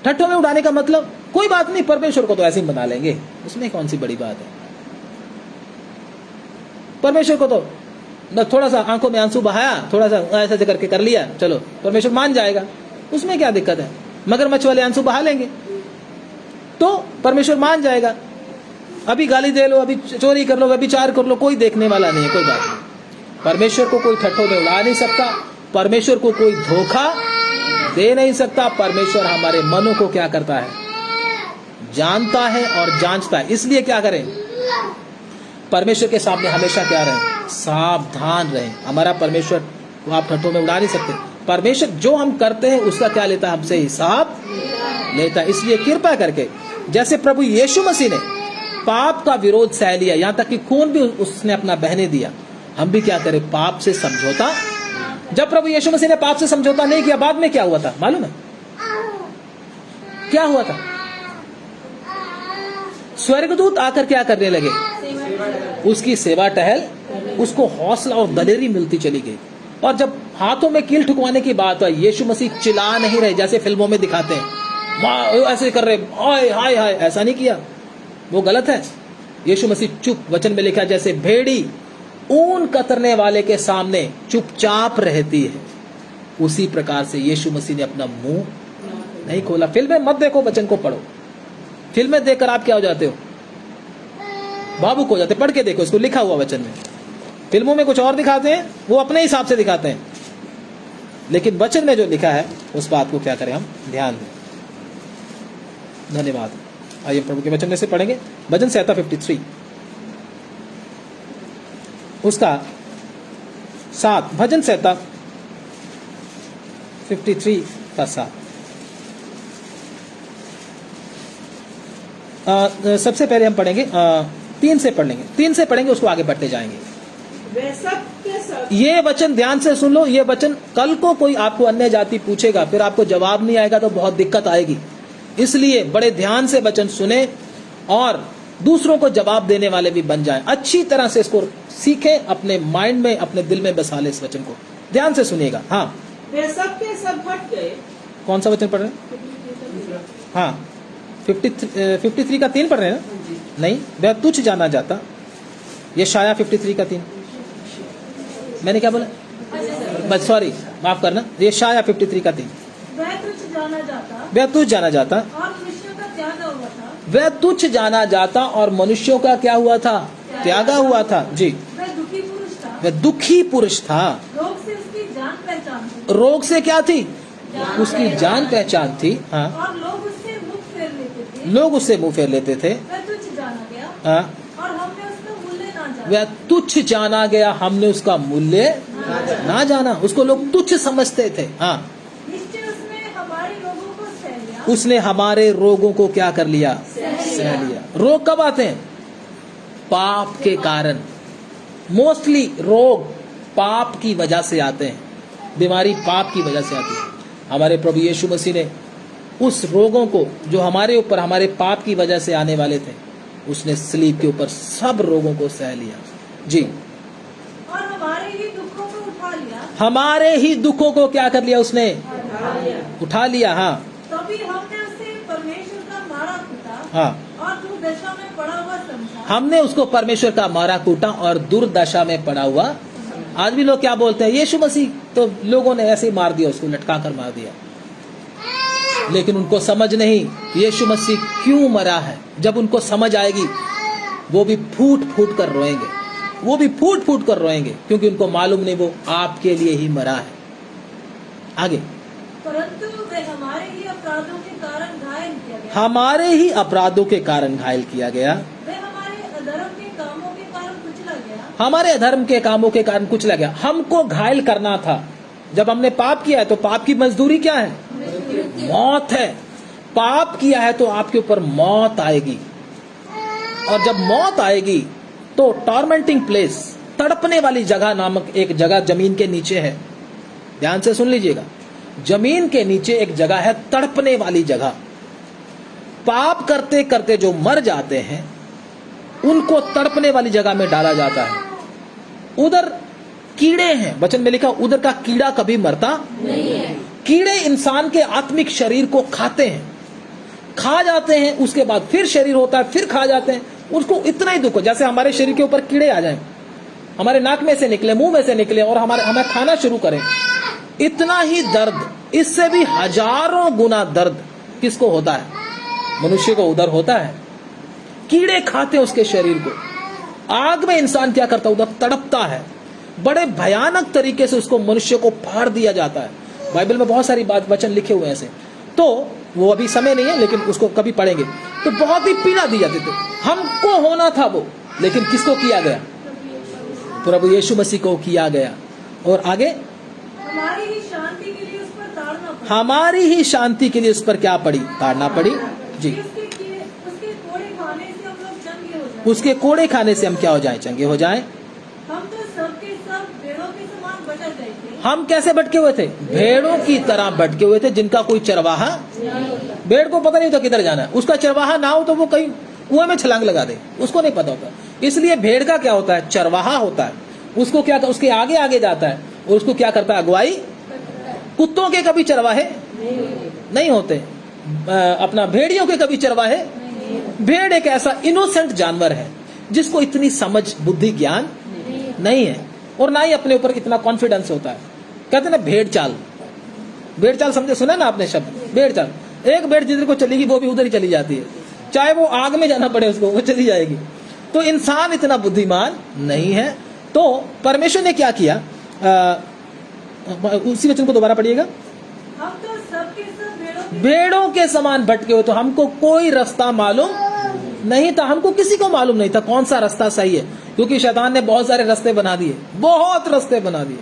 ठट्ठों में उड़ाने का मतलब, कोई बात नहीं, परमेश्वर को तो ऐसे ही बना लेंगे, उसमें कौन सी बड़ी बात है। परमेश्वर को तो थोड़ा सा आंखों में आंसू बहाया, थोड़ा सा ऐसा करके कर लिया, चलो परमेश्वर मान जाएगा, उसमें क्या दिक्कत है। मगरमच्छ वाले आंसू बहा लेंगे तो परमेश्वर मान जाएगा। अभी गाली दे लो, अभी चोरी कर लो, व्यभिचार कर लो, कोई देखने वाला नहीं है, कोई बात नहीं। परमेश्वर को कोई ठट्ठों में उड़ा नहीं सकता, परमेश्वर को कोई धोखा दे नहीं सकता। परमेश्वर हमारे मनों को क्या करता है? जानता है और जांचता है। इसलिए क्या करें? परमेश्वर के सामने हमेशा क्या रहें? सावधान रहें। हमारा परमेश्वर को आप ठट्ठों में उड़ा नहीं सकते। परमेश्वर जो हम करते हैं उसका क्या लेता है? हमसे हिसाब लेता है। इसलिए कृपा करके, जैसे प्रभु यीशु मसीह ने पाप का विरोध सह लिया, यहां तक कि खून भी उसने अपना बहने दिया, हम भी क्या करें, पाप से समझौता। जब प्रभु यीशु मसीह ने पाप से समझौता नहीं किया, बाद में क्या हुआ था मालूम है? क्या हुआ था? स्वर्गदूत आकर क्या करने लगे? उसकी सेवा टहल, उसको हौसला और दलेरी मिलती चली गई। और जब हाथों में कील ठुकवाने की बात आई, यीशु मसीह चिल्ला नहीं रहे जैसे फिल्मों में दिखाते हैं, ऐसे कर रहे हाय हाय हाय, ऐसा नहीं किया, वो गलत है। यीशु मसीह चुप, वचन में लिखा जैसे भेड़ी ऊन कतरने वाले के सामने चुपचाप रहती है, उसी प्रकार से यीशु मसीह ने अपना मुंह नहीं खोला। फिल्में मत देखो, वचन को पढ़ो। फिल्में देखकर आप क्या हो जाते हो? बाबू को जाते। पढ़ के देखो, इसको लिखा हुआ वचन में। फिल्मों में कुछ और दिखाते हैं, वो अपने हिसाब से दिखाते हैं, लेकिन वचन में जो लिखा है उस बात को क्या करें, हम ध्यान दें। धन्यवाद। आइए प्रभु के वचन में से पढ़ेंगे। भजन संहिता 53 उसका 7। भजन संहिता 53 का 7। सबसे पहले हम पढ़ेंगे 3 से पढ़ लेंगे, 3 से पढ़ेंगे, उसको आगे बढ़ते जाएंगे। वे सब के सब ये वचन ध्यान से सुन लो। ये वचन कल को कोई आपको अन्य जाति पूछेगा, फिर आपको जवाब नहीं आएगा तो बहुत दिक्कत आएगी। इसलिए बड़े ध्यान से वचन सुने और दूसरों को जवाब देने वाले भी बन जाएं। अच्छी तरह से इसको सीखें, अपने माइंड में, अपने दिल में बसा ले इस वचन को। ध्यान से सुनिएगा। हाँ, वे सब के सब हट गए। कौन सा वचन पढ़ रहे हैं? हाँ, 53 का 3 पढ़ रहे हैं ना? नहीं, वह तुच्छ जाना जाता। यशाया 53 का 3। मैंने क्या बोला? बस सॉरी, माफ करना। यशाया 53 का 3। वह तुच्छ जाना जाता वह तुच्छ जाना जाता और मनुष्यों का त्यागा हुआ था। वह तुच्छ जाना जाता और मनुष्यों का क्या हुआ था? त्यागा हुआ था। जी, वह दुखी पुरुष था। वह दुखी पुरुष था। रोग से उसकी जान पहचान थी। रोग से क्या थी? उसकी जान पहचान थी। हाँ, और लोग उससे मुख फेर लेते थे। लोग उससे मुंह फेर लेते थे। वह तुच्छ जाना गया हाँ, और हमने उसका मूल्य ना जाना। वह तुच्छ जाना गया, हमने उसका मूल्य ना जाना। उसको लोग तुच्छ समझते थे। हाँ, निश्चय उसने हमारे रोगों को सह लिया। उसने हमारे रोगों को क्या कर लिया? सह लिया। रोग कब आते हैं? पाप के कारण। मोस्टली रोग पाप की वजह से आते हैं। बीमारी पाप की वजह से आती है। हमारे प्रभु यीशु मसीह ने उस रोगों को जो हमारे ऊपर हमारे पाप की वजह से आने वाले थे, उसने सलीब के ऊपर सब रोगों को सह लिया। जी, और हमारे ही दुखों को उठा लिया। हमारे ही दुखों को क्या कर लिया? उसने उठा लिया। हाँ, तभी हमने उसे परमेश्वर का मारा कूटा हाँ, और दुर्दशा में पड़ा हुआ समझा। हमने उसको परमेश्वर का मारा कूटा और दुर्दशा में पड़ा हुआ। आज भी लोग क्या बोलते हैं? यीशु मसीह तो लोगों ने ऐसे ही मार दिया, उसको लटका कर मार दिया। लेकिन उनको समझ नहीं यीशु मसीह क्यों मरा है। जब उनको समझ आएगी, वो भी फूट फूट कर रोएंगे, वो भी फूट फूट कर रोएंगे, क्योंकि उनको मालूम नहीं वो आपके लिए ही मरा है। आगे, परंतु वे हमारे ही अपराधों के कारण घायल किया गया। हमारे ही अपराधों के कारण घायल किया गया। वे हमारे अधर्म के कामों के कारण कुचला गया। हमारे अधर्म के कामों के कारण कुचला गया। हमको घायल करना था। जब हमने पाप किया है तो पाप की मजदूरी क्या है? मौत है। पाप किया है तो आपके ऊपर मौत आएगी, और जब मौत आएगी तो टॉर्मेंटिंग प्लेस, तड़पने वाली जगह नामक एक जगह जमीन के नीचे है। ध्यान से सुन लीजिएगा, जमीन के नीचे एक जगह है, तड़पने वाली जगह। पाप करते करते जो मर जाते हैं उनको तड़पने वाली जगह में डाला जाता है। उधर कीड़े हैं, वचन में लिखा उधर का कीड़ा कभी मरता नहीं है। कीड़े इंसान के आत्मिक शरीर को खाते हैं, खा जाते हैं, उसके बाद फिर शरीर होता है, फिर खा जाते हैं। उसको इतना ही दुख हो जैसे हमारे शरीर के ऊपर कीड़े आ जाएं, हमारे नाक में से निकले, मुंह में से निकले और हमें खाना शुरू करें। इतना ही दर्द, इससे भी हजारों गुना दर्द किसको होता है? मनुष्य को उधर होता है। कीड़े खाते हैं उसके शरीर को। आग में इंसान क्या करता है? उधर तड़पता है। बड़े भयानक तरीके से उसको, मनुष्य को फाड़ दिया जाता है। बाइबल में बहुत सारी बात वचन लिखे हुए हैं ऐसे, तो वो अभी समय नहीं है, लेकिन उसको कभी पढ़ेंगे। तो बहुत ही पीड़ा दी जाती थी। हमको होना था वो, लेकिन किसको किया गया? प्रभु यीशु मसीह को किया गया। और आगे, हमारी ही शांति के लिए उस पर ताड़ना पड़ी। हमारी ही शांति के लिए उस पर क्या पड़ी? ताड़ना पड़ी। जी, उसके कोड़े खाने से हम लोग चंगे हो जाए। उसके कोड़े खाने से हम क्या हो जाए? चंगे हो जाए। हम तो सबके हम कैसे भटके हुए थे? भेड़ों की तरह भटके हुए थे, जिनका कोई चरवाहा, भेड़ को पता नहीं होता किधर जाना है, उसका चरवाहा ना हो तो वो कहीं कुएं में छलांग लगा दे, उसको नहीं पता होता। इसलिए भेड़ का क्या होता है? चरवाहा होता है, उसको क्या, उसके आगे आगे जाता है और उसको क्या करता है? अगुवाई। कुत्तों के कभी चरवाहे नहीं होते, अपना भेड़ियों के कभी चरवाहे। भेड़ एक ऐसा इनोसेंट जानवर है जिसको इतनी समझ, बुद्धि, ज्ञान नहीं है, और ना ही अपने ऊपर इतना कॉन्फिडेंस होता है। कहते ना भेड़ चाल, भेड़ चाल समझे, सुना ना आपने शब्द भेड़ चाल? एक भेड़ जिधर को चलेगी वो भी उधर ही चली जाती है, चाहे वो आग में जाना पड़े उसको, वो चली जाएगी। तो इंसान इतना बुद्धिमान नहीं है। तो परमेश्वर ने क्या किया? उसी वचन को दोबारा पढ़िएगा। हम तो सबके सब भेड़ों के समान भटके हुए, तो हमको कोई रास्ता मालूम नहीं था, हमको किसी को मालूम नहीं था कौन सा रास्ता सही है, क्योंकि शैतान ने बहुत सारे रास्ते बना दिए, बहुत रास्ते बना दिए।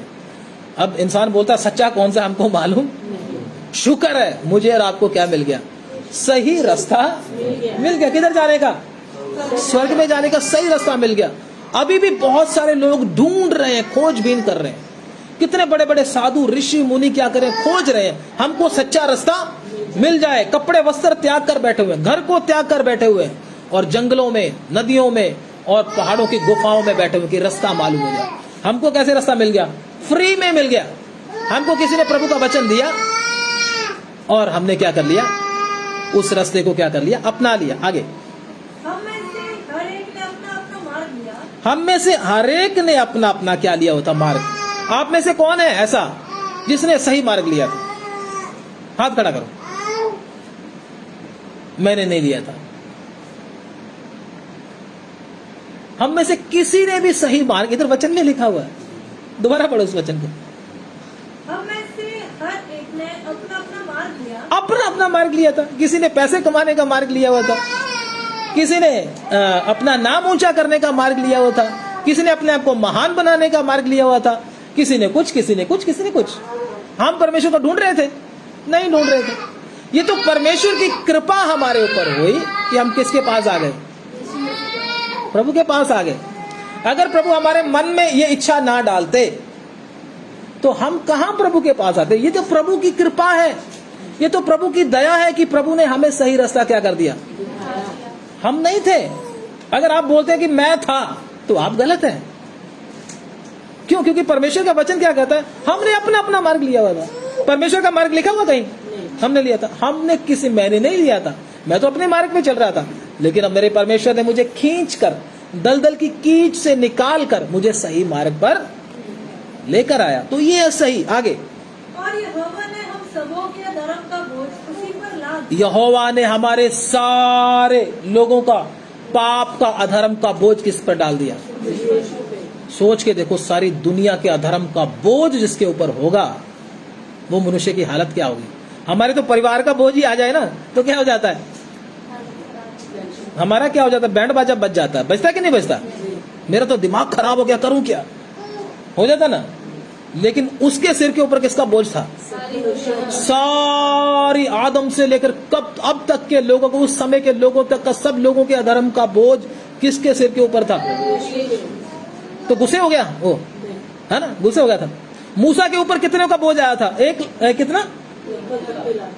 अब इंसान बोलता सच्चा कौन सा हमको मालूम। शुक्र है मुझे और आपको क्या मिल गया? सही रास्ता मिल गया। किधर जाने का? स्वर्ग में जाने का सही रास्ता मिल गया। अभी भी बहुत सारे लोग ढूंढ रहे हैं, खोजबीन कर रहे हैं। कितने बड़े बड़े साधु, ऋषि, मुनि क्या करें? खोज रहे हैं हमको सच्चा रास्ता मिल जाए। कपड़े वस्त्र त्याग कर बैठे हुए, घर को त्याग कर बैठे हुए, और जंगलों में, नदियों में और पहाड़ों की गुफाओं में बैठे हुए कि रास्ता मालूम हो जाए। हमको कैसे रास्ता मिल गया? फ्री में मिल गया। हमको किसी ने प्रभु का वचन दिया और हमने क्या कर लिया? उस रास्ते को क्या कर लिया? अपना लिया। आगे, हम में से हर एक ने अपना अपना मार्ग लिया। हम में से हर एक ने अपना अपना क्या लिया होता? मार्ग। आप में से कौन है ऐसा जिसने सही मार्ग लिया था? हाथ खड़ा करो। मैंने नहीं लिया था। हम में से किसी ने भी सही मार्ग, इधर वचन में लिखा हुआ है, दोबारा पढ़ो उस वचन को। हम में से हर एक ने अपना अपना मार्ग लिया। अपना अपना मार्ग लिया था। किसी ने पैसे कमाने का मार्ग लिया हुआ था, किसी ने अपना नाम ऊंचा करने का मार्ग लिया हुआ था, किसी ने अपने आप को महान बनाने का मार्ग लिया हुआ था, किसी ने कुछ, किसी ने कुछ, किसी ने कुछ। हम परमेश्वर को ढूंढ रहे थे? नहीं ढूंढ रहे थे। ये तो परमेश्वर की कृपा हमारे ऊपर हुई कि हम किसके पास आ गए? प्रभु के पास आ गए। अगर प्रभु हमारे मन में ये इच्छा ना डालते तो हम कहां प्रभु के पास आते? ये तो प्रभु की कृपा है, ये तो प्रभु की दया है कि प्रभु ने हमें सही रास्ता क्या कर दिया। हम नहीं थे। अगर आप बोलते हैं कि मैं था तो आप गलत हैं। क्यों? क्योंकि परमेश्वर का वचन क्या कहता है? हमने अपना अपना मार्ग लिया हुआ था। परमेश्वर का मार्ग लिखा हुआ कहीं? हमने लिया था। हमने किसी, मैंने नहीं लिया था, मैं तो अपने मार्ग में चल रहा था, लेकिन अब मेरे परमेश्वर ने मुझे खींच कर, दलदल की कीच से निकाल कर मुझे सही मार्ग पर लेकर आया। तो ये है सही। आगे, और यहोवा ने हम सबों के धर्म का बोझ उसी पर लाद दिया। यहोवा ने हमारे सारे लोगों का पाप का, अधर्म का बोझ किस पर डाल दिया? सोच के देखो, सारी दुनिया के अधर्म का बोझ जिसके ऊपर होगा वो मनुष्य की हालत क्या होगी। हमारे तो परिवार का बोझ ही आ जाए ना तो क्या हो जाता है? हमारा क्या हो जाता है? बैंड बाजा बज जाता है। बजता कि नहीं बजता? मेरा तो दिमाग खराब हो गया, करूं क्या, हो जाता ना। लेकिन उसके सिर के ऊपर किसका बोझ था? सारी आदम से लेकर कब अब तक के लोगों को, उस समय के लोगों तक का, सब लोगों के अधर्म का बोझ किसके सिर के ऊपर था? तो गुस्से हो गया वो, है ना, गुस्से हो गया था। मूसा के ऊपर कितने का बोझ आया था? कितना?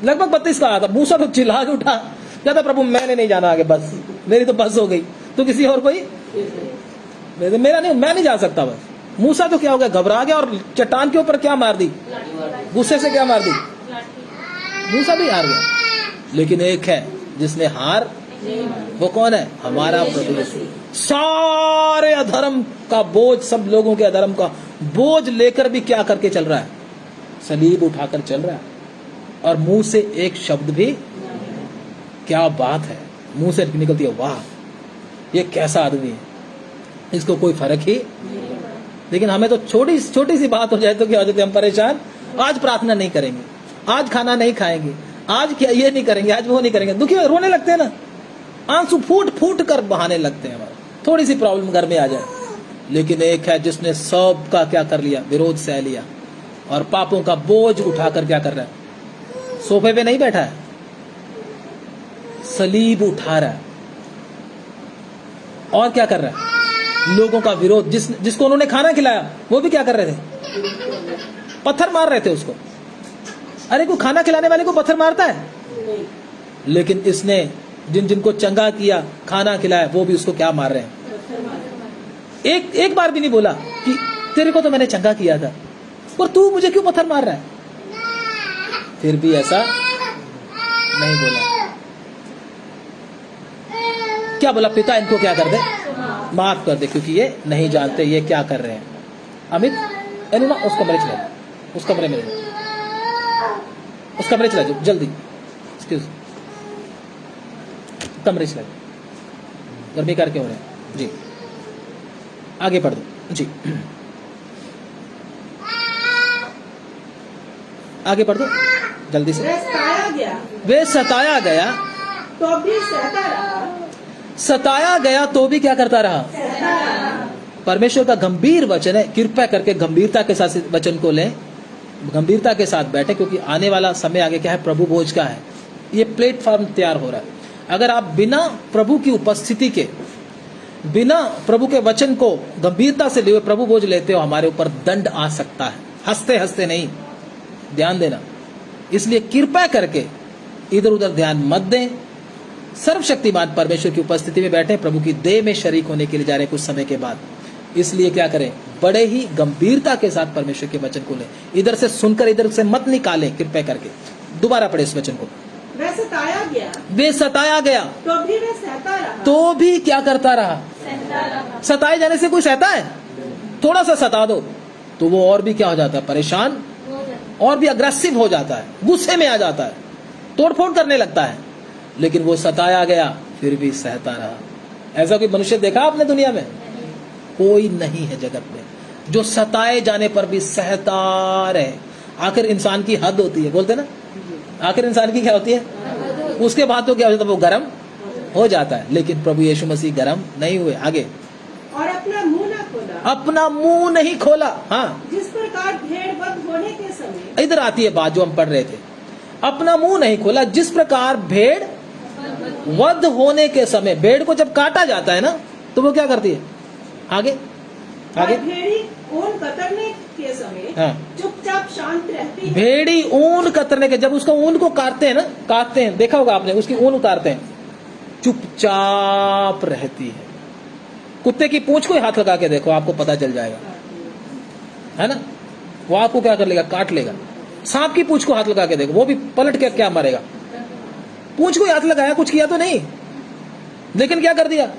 लगभग 32 का आया था। मूसा तो चिल्ला के उठा, कहता प्रभु मैंने नहीं जाना आगे, बस मेरी तो बस हो गई, तो किसी और कोई? मेरा नहीं, मैं नहीं जा सकता बस। मूसा तो क्या हो गया? घबरा गया और चट्टान के ऊपर क्या मार दी? गुस्से से क्या मार दी? मूसा भी हार गया। लेकिन एक है जिसने हार, वो कौन है? हमारा प्रभु यीशु। सारे अधर्म का बोझ, सब लोगों के अधर्म का बोझ लेकर भी क्या करके चल रहा है? सलीब उठाकर चल रहा है, और मुंह से एक शब्द भी, क्या बात है, मुंह से निकलती है वाह, ये कैसा आदमी है, इसको कोई फर्क ही। लेकिन हमें तो छोटी छोटी सी बात हो जाए तो क्या हो जाते हैं? हम परेशान। आज प्रार्थना नहीं करेंगे, आज खाना नहीं खाएंगे, आज क्या ये नहीं करेंगे, आज वो नहीं करेंगे, दुखी रोने लगते हैं ना, आंसू फूट फूट कर बहाने लगते हैं हमारे, थोड़ी सी प्रॉब्लम घर में आ जाए। लेकिन एक है जिसने सब का क्या कर लिया? विरोध सह लिया, और पापों का बोझ उठाकर क्या कर रहा है? सोफे पे नहीं बैठा है, सलीब उठा रहा है। और क्या कर रहा है? लोगों का विरोध, जिसको उन्होंने खाना खिलाया वो भी क्या कर रहे थे? पत्थर मार रहे थे उसको। अरे कोई खाना खिलाने वाले को पत्थर मारता है? नहीं, लेकिन इसने जिनको चंगा किया, खाना खिलाया, वो भी उसको क्या मार रहे हैं? पत्थर मार। एक बार भी नहीं बोला कि तेरे को तो मैंने चंगा किया था और तू मुझे क्यों पत्थर मार रहा है? फिर भी ऐसा नहीं बोला। क्या बोला? पिता इनको क्या कर दे? माफ कर दे, क्योंकि ये नहीं जानते ये क्या कर रहे हैं। अमित, अनुमा, उस कमरे चला जाओ, उस कमरे में उस कमरे चला जाओ जल्दी। एक्सक्यूज, कमरे चला जाओ, गर्मी करके हो रहे हैं जी। आगे पढ़ दो जी, आगे पढ़ दो जल्दी से। वे सताया गया तो भी सहता रहा। सताया गया तो भी क्या करता रहा? परमेश्वर का गंभीर वचन है, कृपया करके गंभीरता के साथ इस वचन को लें, गंभीरता के साथ बैठे, क्योंकि आने वाला समय आगे क्या है? प्रभु भोज का है। ये प्लेटफॉर्म तैयार हो रहा है। अगर आप बिना प्रभु की उपस्थिति के, बिना प्रभु के वचन को गंभीरता से लिए प्रभु भोज लेते हो, हमारे ऊपर दंड आ सकता है। हंसते हंसते नहीं, ध्यान देना। इसलिए कृपया करके इधर उधर ध्यान मत दें। सर्वशक्तिमान परमेश्वर की उपस्थिति में बैठे, प्रभु की देह में शरीक होने के लिए जा रहे कुछ समय के बाद। इसलिए क्या करें? बड़े ही गंभीरता के साथ परमेश्वर के वचन को लें। इधर से सुनकर इधर से मत निकालें, कृपया करके। दोबारा पढ़े इस वचन को। वे सताया गया वे सताया गया तो भी वे सहता रहा। तो भी क्या करता रहा? सताए जाने से कोई सहता है? थोड़ा सा सता दो तो वो और भी क्या हो जाता है? परेशान, और भी अग्रेसिव हो जाता है, गुस्से में आ जाता है, तोड़फोड़ करने लगता है। लेकिन वो सताया गया फिर भी सहता रहा। ऐसा कोई मनुष्य देखा आपने दुनिया में? कोई नहीं है जगत में जो सताए जाने पर भी सहता रहे। आखिर इंसान की हद होती है, बोलते ना, आखिर इंसान की क्या होती है? उसके बाद तो क्या हो जाता है? वो गर्म हो जाता है। लेकिन प्रभु यीशु मसीह गर्म नहीं हुए। आगे, और अपना मुंह न खोला। अपना मुंह नहीं खोला। हाँ, जिस प्रकार भेड़ वध होने के समय। इधर आती है बात जो हम पढ़ रहे थे। अपना मुंह नहीं खोला, जिस प्रकार भेड़ वध होने के समय, भेड़ को जब काटा जाता है ना, तो वो क्या करती है? आगे आगे, भेड़ी ऊन कतरने के समय हाँ, चुपचाप शांत रहती है। भेड़ी ऊन कतरने के, जब उसको ऊन को काटते हैं ना, काटते हैं, देखा होगा आपने, उसकी ऊन उतारते हैं, चुपचाप रहती है। कुत्ते की पूंछ को हाथ लगा के देखो, आपको पता चल जाएगा, है ना? वो आपको क्या कर लेगा? काट लेगा। सांप की पूंछ को हाथ लगा के देखो, वो भी पलट के क्या मारेगा? पूंछ को हाथ लगाया, कुछ किया तो नहीं, लेकिन क्या कर दिया?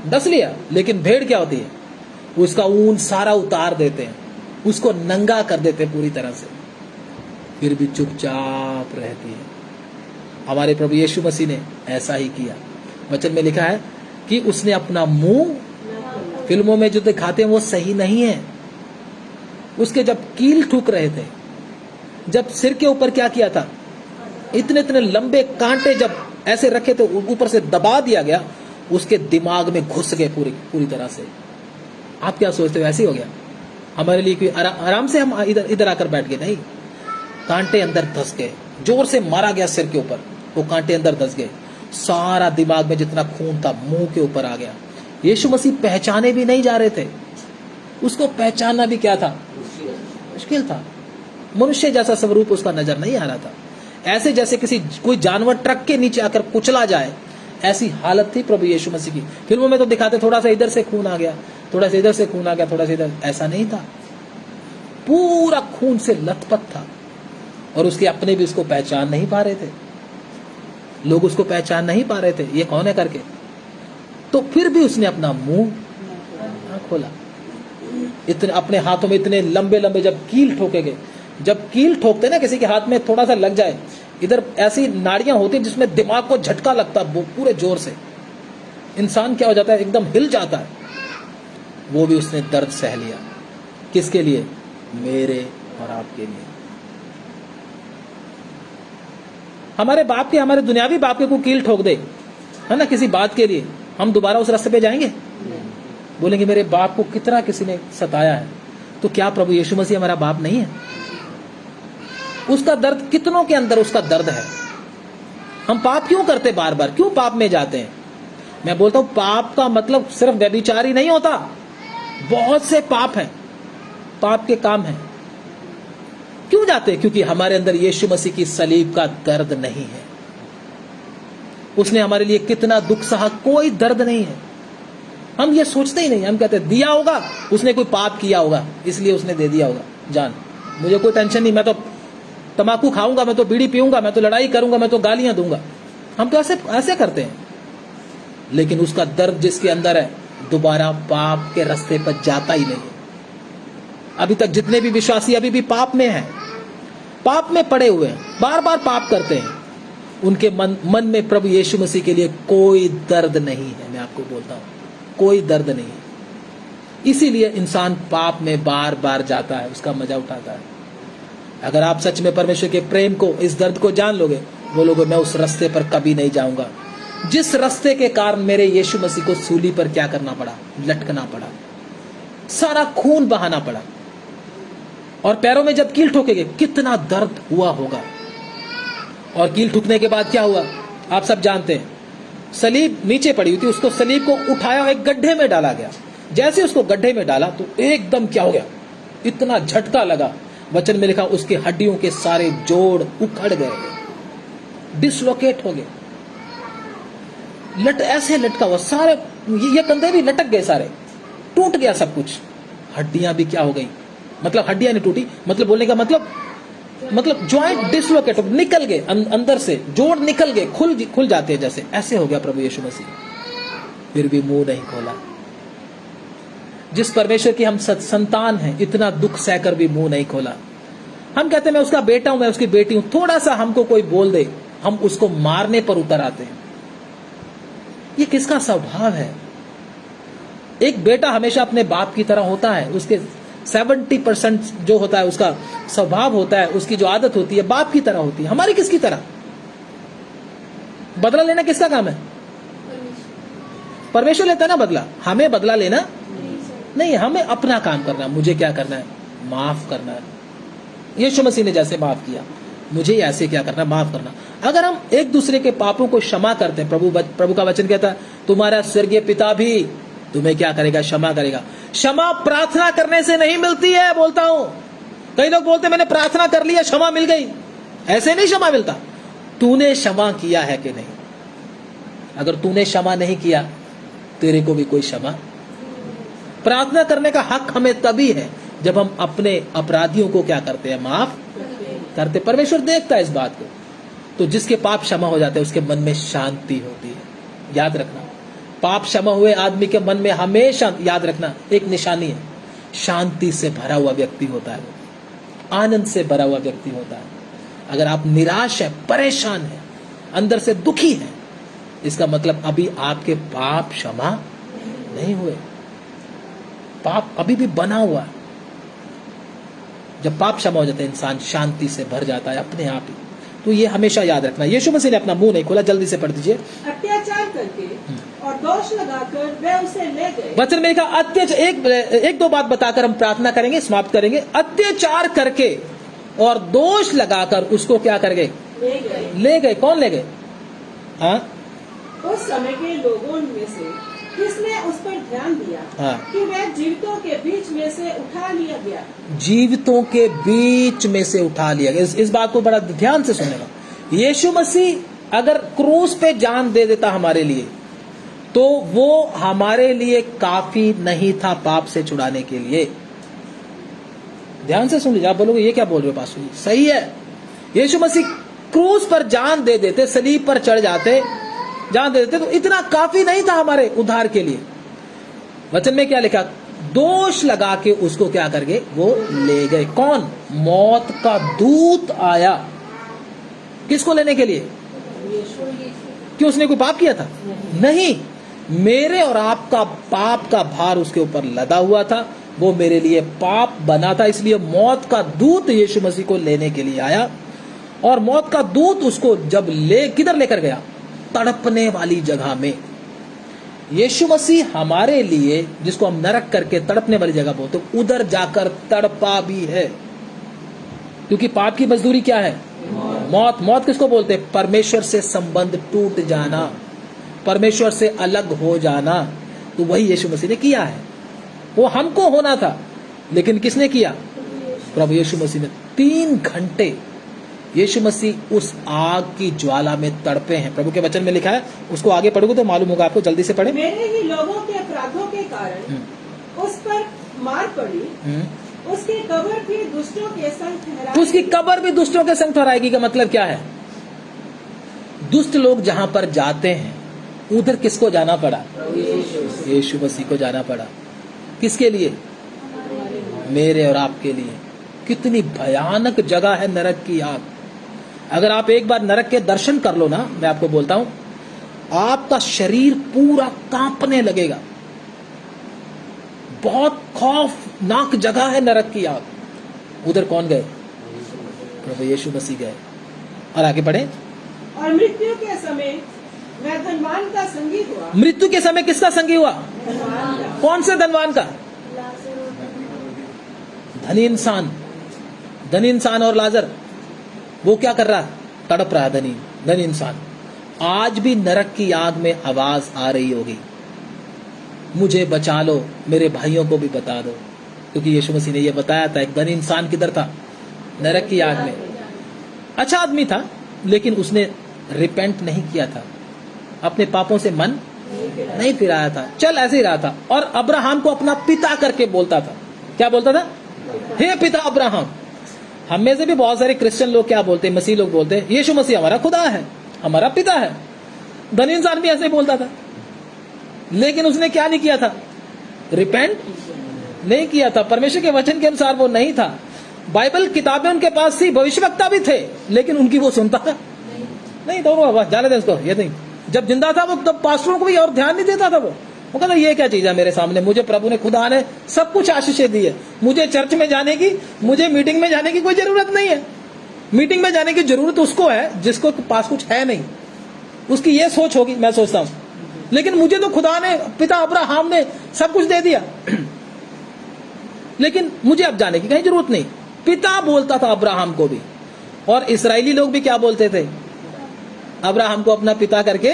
डस लिया। लेकिन भेड़ क्या होती है? उसका ऊन सारा उतार देते हैं, उसको नंगा कर देते हैं पूरी तरह से, फिर भी चुपचाप रहती है। हमारे प्रभु यीशु मसीह ने ऐसा ही किया। वचन में लिखा है कि उसने अपना मुंह, फिल्मों में जो दिखाते हैं वो सही नहीं है। उसके जब कील ठुक रहे थे, जब सिर के ऊपर क्या किया था? इतने इतने लंबे कांटे जब ऐसे रखे थे, ऊपर से दबा दिया गया, उसके दिमाग में घुस गए पूरी तरह से। आप क्या सोचते हो? ऐसे ही हो गया हमारे लिए? कोई आराम से हम इधर आकर बैठ गए? नहीं, कांटे अंदर धस गए, जोर से मारा गया सिर के ऊपर, वो कांटे अंदर धस गए, सारा दिमाग में जितना खून था मुंह के ऊपर आ गया। यीशु मसीह पहचाने भी नहीं जा रहे थे, उसको पहचानना भी क्या था? मुश्किल था। मनुष्य जैसा स्वरूप उसका नजर नहीं आ रहा था। ऐसे जैसे कोई जानवर ट्रक के नीचे आकर कुचला जाए, ऐसी हालत थी प्रभु यीशु मसीह की। फिल्मों में तो दिखाते थोड़ा सा इधर से खून आ गया, थोड़ा सा इधर से खून आ गया, थोड़ा सा इधर, ऐसा नहीं था। पूरा खून से लथपथ था, और उसके अपने भी उसको पहचान नहीं पा रहे थे, लोग उसको पहचान नहीं पा रहे थे, ये कौन है करके। तो फिर भी उसने अपना मुंह खोला। इतने अपने हाथों में इतने लंबे लंबे जब कील ठोके गए, जब कील ठोकते ना किसी के हाथ में थोड़ा सा लग जाए, इधर ऐसी नाड़ियां होती जिसमें दिमाग को झटका लगता वो पूरे जोर से, इंसान क्या हो जाता है? एकदम हिल जाता है। वो भी उसने दर्द सह लिया। किसके लिए? मेरे और आपके लिए। हमारे बाप के, हमारे दुनियावी बाप के को कील ठोक दे, है ना, किसी बात के लिए, हम दोबारा उस रास्ते पे जाएंगे? बोलेंगे मेरे बाप को कितना किसी ने सताया है। तो क्या प्रभु यीशु मसीह हमारा बाप नहीं है? उसका दर्द कितनों के अंदर उसका दर्द है। हम पाप क्यों करते? बार बार क्यों पाप में जाते हैं? मैं बोलता हूं पाप का मतलब सिर्फ व्यभिचारी नहीं होता, बहुत से पाप हैं, पाप के काम हैं। क्यों जाते हैं? क्योंकि हमारे अंदर यीशु मसीह की सलीब का दर्द नहीं है। उसने हमारे लिए कितना दुख सहा, कोई दर्द नहीं है। हम ये सोचते ही नहीं, हम कहते हैं दिया होगा, उसने कोई पाप किया होगा इसलिए उसने दे दिया होगा जान, मुझे कोई टेंशन नहीं, मैं तो तंबाकू खाऊंगा, मैं तो बीड़ी पीऊंगा, मैं तो लड़ाई करूंगा, मैं तो गालियां दूंगा। हम तो ऐसे करते हैं। लेकिन उसका दर्द जिसके अंदर है दोबारा पाप के रास्ते पर जाता ही नहीं। अभी तक जितने भी विश्वासी अभी भी पाप में हैं, पाप में पड़े हुए हैं, बार बार पाप करते हैं, उनके मन में प्रभु यीशु मसीह के लिए कोई दर्द नहीं है। मैं आपको बोलता हूं, कोई दर्द नहीं है। इसीलिए इंसान पाप में बार बार जाता है, उसका मजा उठाता है। अगर आप सच में परमेश्वर के प्रेम को, इस दर्द को जान लोगे, बोलोगे मैं उस रास्ते पर कभी नहीं जाऊंगा जिस रास्ते के कारण मेरे यीशु मसीह को सूली पर क्या करना पड़ा, लटकना पड़ा, सारा खून बहाना पड़ा, और पैरों में जब कील ठोकेंगे कितना दर्द हुआ होगा। और कील ठुकने के बाद क्या हुआ आप सब जानते हैं। सलीब नीचे पड़ी हुई थी, उसको सलीब को उठाया, एक गड्ढे में डाला गया। जैसे उसको गड्ढे में डाला तो एकदम क्या हो गया, इतना झटका लगा। वचन में लिखा उसके हड्डियों के सारे जोड़ उखड़ गए, डिसलोकेट हो गए, ऐसे लटका हुआ, सारे ये कंधे भी लटक गए, सारे टूट गया सब कुछ। हड्डियां भी क्या हो गई, मतलब हड्डियां नहीं टूटी, मतलब बोलने का मतलब ज्वाइंट डिसलोकेट निकल गए, अंदर से जोड़ निकल गए, खुल जाते हैं जैसे, ऐसे हो गया प्रभु यीशु मसीह। फिर भी मुंह नहीं खोला। जिस परमेश्वर की हम संतान हैं, इतना दुख सहकर भी मुंह नहीं खोला। हम कहते हैं मैं उसका बेटा हूं, मैं उसकी बेटी हूं, थोड़ा सा हमको कोई बोल दे हम उसको मारने पर उतर आते हैं। ये किसका स्वभाव है? एक बेटा हमेशा अपने बाप की तरह होता है, उसके 70% जो होता है उसका स्वभाव होता है, उसकी जो आदत होती है बाप की तरह होती है। हमारी किसकी तरह? बदला लेना किसका काम है? परमेश्वर लेता है ना बदला, हमें बदला लेना नहीं, हमें अपना काम करना। मुझे क्या करना है? माफ करना है। यीशु मसीह ने जैसे माफ किया, मुझे ऐसे क्या करना है? माफ करना। अगर हम एक दूसरे के पापों को क्षमा करते हैं, प्रभु का वचन कहता है तुम्हारा स्वर्गीय पिता भी तुम्हें क्या करेगा? क्षमा करेगा। क्षमा प्रार्थना करने से नहीं मिलती है, बोलता हूं। कई लोग बोलते मैंने प्रार्थना कर लिया, क्षमा मिल गई। ऐसे नहीं क्षमा मिलता। तूने क्षमा किया है कि नहीं? अगर तूने क्षमा नहीं किया, तेरे को भी कोई क्षमा। प्रार्थना करने का हक हमें तभी है जब हम अपने अपराधियों को क्या करते हैं? माफ करते। परमेश्वर देखता है इस बात को। तो जिसके पाप क्षमा हो जाते हैं उसके मन में शांति होती है। याद रखना, पाप क्षमा हुए आदमी के मन में हमेशा, याद रखना, एक निशानी है, शांति से भरा हुआ व्यक्ति होता है, आनंद से भरा हुआ व्यक्ति होता है। अगर आप निराश है, परेशान है, अंदर से दुखी है, इसका मतलब अभी आपके पाप क्षमा नहीं हुए, पाप अभी भी बना हुआ है। जब पाप क्षमा हो जाता है इंसान शांति से भर जाता है अपने आप ही। तो ये हमेशा याद रखना। यीशु मसीह ने अपना मुंह नहीं खोला, जल्दी से पढ़ दीजिए। अत्याचार करके और दोष लगाकर वे उसे ले गए। वचन में लिखा अत्याचार, एक दो बात बताकर हम प्रार्थना करेंगे, समाप्त करेंगे। अत्याचार करके और दोष लगाकर उसको क्या कर गए? ले गए। कौन ले गए? हाँ, उस समय के लोगों में से किसने उस पर ध्यान दिया? हाँ, कि वह जीवितों के बीच में से उठा लिया गया। जीवितों के बीच में से उठा लिया गया। इस बात को बड़ा ध्यान से सुनेगा। यीशु मसीह अगर क्रूस पे जान दे देता हमारे लिए, तो वो हमारे लिए काफी नहीं था पाप से छुड़ाने के लिए। ध्यान से सुन लीजिए। आप बोलोगे ये क्या बोल रहे हो पास्टर जी? सही है। यीशु मसीह क्रूस पर जान दे देते, सलीब पर चढ़ जाते, जान दे देते, तो इतना काफी नहीं था हमारे उद्धार के लिए। वचन में क्या लिखा? दोष लगा के उसको क्या कर गए? वो ले गए। कौन? मौत का दूत आया। किसको लेने के लिए? क्यों? उसने कोई पाप किया था? नहीं। मेरे और आपका पाप का भार उसके ऊपर लदा हुआ था, वो मेरे लिए पाप बना था, इसलिए मौत का दूत यीशु मसीह को लेने के लिए आया। और मौत का दूत उसको जब किधर लेकर गया? तड़पने वाली जगह में। यीशु मसीह हमारे लिए, जिसको हम नरक करके तड़पने वाली जगह बोलते, उधर जाकर तड़पा भी है। क्योंकि पाप की मजदूरी क्या है? मौत। मौत किसको बोलते हैं? परमेश्वर से संबंध टूट जाना, परमेश्वर से अलग हो जाना। तो वही यीशु मसीह ने किया है। वो हमको होना था, लेकिन किसने किया? प्रभु यीशु मसीह ने 3 घंटे यीशु मसीह उस आग की ज्वाला में तड़पे हैं। प्रभु के वचन में लिखा है, उसको आगे पढ़ोगे तो मालूम होगा आपको, जल्दी से पढ़े। मेरे ही लोगों के अपराधों के कारण उस पर मार पड़ी, उसकी कब्र भी दुष्टों के संग ठहराई। तो उसकी कब्र भी दुष्टों के संग ठहराएगी का मतलब क्या है? दुष्ट लोग जहां पर जाते हैं उधर किसको जाना पड़ा? यीशु मसीह को जाना पड़ा। किसके लिए? मेरे और आपके लिए। कितनी भयानक जगह है नरक की आग। अगर आप एक बार नरक के दर्शन कर लो ना, मैं आपको बोलता हूं, आपका शरीर पूरा कांपने लगेगा। बहुत खौफनाक जगह है नरक की आग। उधर कौन गए? प्रभु यीशु मसीह गए। और आगे पढ़े। और मृत्यु के समय मैं धनवान का संगी हुआ। मृत्यु के समय किसका संगी हुआ? धनवान का। कौन से धनवान का? धनी इंसान। धनी इंसान और लाजर, वो क्या कर रहा है? तड़प रहा है। धनी इंसान। आज भी नरक की आग में आवाज आ रही होगी, मुझे बचा लो, मेरे भाइयों को भी बता दो। क्योंकि यीशु मसीह ने यह बताया था। एक धनी इंसान किधर था? नरक की आग में। अच्छा आदमी था, लेकिन उसने रिपेंट नहीं किया था, अपने पापों से मन नहीं फिराया था, चल ऐसे ही रहा था। और अब्राहम को अपना पिता करके बोलता था। क्या बोलता था? हे पिता अब्राहम। हम में से भी बहुत सारे क्रिश्चियन लोग क्या बोलते हैं? मसीह लोग बोलते हैं यीशु मसीह हमारा खुदा है, हमारा पिता है। धनी इंसान भी ऐसे बोलता था, लेकिन उसने क्या नहीं किया था? रिपेंट नहीं किया था। परमेश्वर के वचन के अनुसार वो नहीं था। बाइबल किताबें उनके पास थी, भविष्यवक्ता भी थे, लेकिन उनकी वो सुनता था नहीं। तो वो जाने दे उसको, ये नहीं। जब जिंदा था वो, तब पास्टरों को भी और ध्यान नहीं देता था। वो कहता ये क्या चीज है मेरे सामने? मुझे प्रभु ने, खुदा ने सब कुछ आशीषें दी है, मुझे चर्च में जाने की, मुझे मीटिंग में जाने की कोई जरूरत नहीं है। मीटिंग में जाने की जरूरत उसको है जिसको पास कुछ है नहीं। उसकी ये सोच होगी, मैं सोचता हूं। लेकिन मुझे तो खुदा ने, पिता अब्राहम ने सब कुछ दे दिया, लेकिन मुझे अब जाने की कहीं जरूरत नहीं। पिता बोलता था अब्राहम को भी। और इस्राएली लोग भी क्या बोलते थे? अब्राहम को अपना पिता करके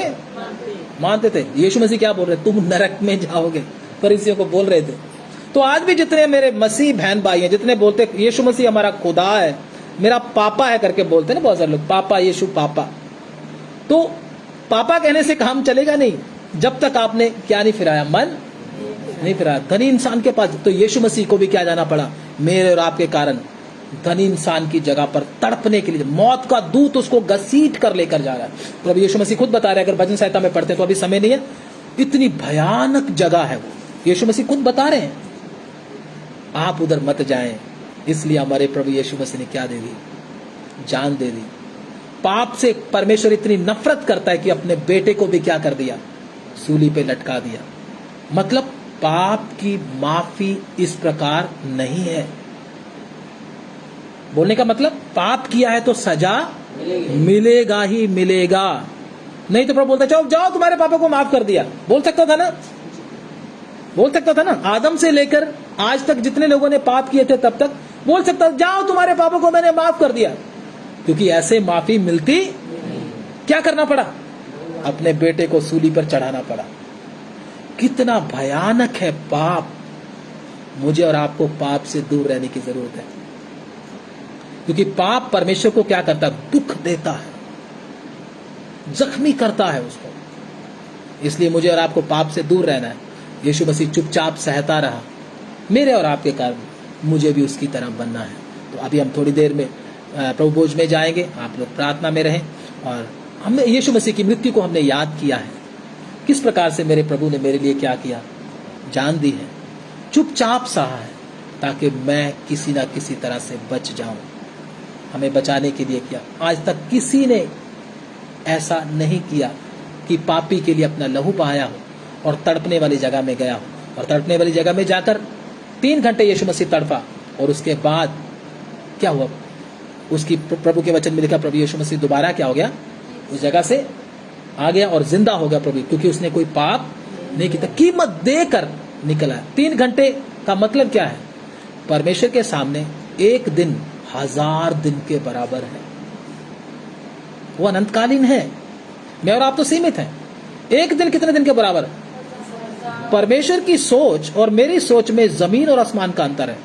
मानते थे। यीशु मसीह क्या बोल रहे? तुम नरक में जाओगे, फरीसियों को बोल रहे थे। तो आज भी जितने मेरे मसीह बहन भाई हैं, जितने बोलते यीशु मसीह हमारा खुदा है, मेरा पापा है करके बोलते हैं ना बहुत सारे लोग, पापा यीशु पापा। तो पापा कहने से काम चलेगा नहीं जब तक आपने क्या नहीं फिराया? मन नहीं फिराया। धनी इंसान के पास तो यीशु मसीह को भी क्या जाना पड़ा? मेरे और आपके कारण धनी इंसान की जगह पर तड़पने के लिए मौत का दूत उसको घसीट कर लेकर जा रहा है। प्रभु यीशु मसीह खुद बता रहे हैं, अगर भजन संहिता में पढ़ते तो अभी समय नहीं है, इतनी भयानक जगह है वो। यीशु मसीह खुद बता रहे हैं, आप उधर मत जाएं। इसलिए हमारे प्रभु यीशु मसीह ने क्या दे दी? जान दे दी। पाप से परमेश्वर इतनी नफरत करता है कि अपने बेटे को भी क्या कर दिया? सूली पे लटका दिया। मतलब पाप की माफी इस प्रकार नहीं है। बोलने का मतलब, पाप किया है तो सजा मिलेगा ही मिलेगा। नहीं तो प्रभु बोलता जाओ जाओ तुम्हारे पापों को माफ कर दिया। बोल सकता था ना? बोल सकता था ना? आदम से लेकर आज तक जितने लोगों ने पाप किए थे तब तक बोल सकता जाओ तुम्हारे पापों को मैंने माफ कर दिया। क्योंकि ऐसे माफी मिलती, क्या करना पड़ा? अपने बेटे को सूली पर चढ़ाना पड़ा। कितना भयानक है पाप। मुझे और आपको पाप से दूर रहने की जरूरत है, क्योंकि पाप परमेश्वर को क्या करता है? दुख देता है, जख्मी करता है उसको। इसलिए मुझे और आपको पाप से दूर रहना है। यीशु मसीह चुपचाप सहता रहा, मेरे और आपके कारण मुझे भी उसकी तरह बनना है। तो अभी हम थोड़ी देर में प्रभु भोज में जाएंगे। आप लोग प्रार्थना में रहें। और हमने यीशु मसीह की मृत्यु को हमने याद किया है, किस प्रकार से मेरे प्रभु ने मेरे लिए क्या किया? जान दी है, चुपचाप सहा है, ताकि मैं किसी ना किसी तरह से बच जाऊं। हमें बचाने के लिए किया। आज तक किसी ने ऐसा नहीं किया कि पापी के लिए अपना लहू बहाया हो और तड़पने वाली जगह में गया हो। और तड़पने वाली जगह में जाकर 3 घंटे यीशु मसीह तड़पा, और उसके बाद क्या हुआ? उसकी प्रभु के वचन में लिखा, प्रभु यीशु मसीह दोबारा क्या हो गया? उस जगह से आ गया और जिंदा हो गया प्रभु, क्योंकि उसने कोई पाप नहीं किया, कीमत देकर निकला। 3 घंटे का मतलब क्या है? परमेश्वर के सामने एक दिन 1000 दिन के बराबर है। वो अनंतकालीन है। मैं और आप तो सीमित हैं। एक दिन कितने दिन के बराबर? परमेश्वर की सोच और मेरी सोच में जमीन और आसमान का अंतर है।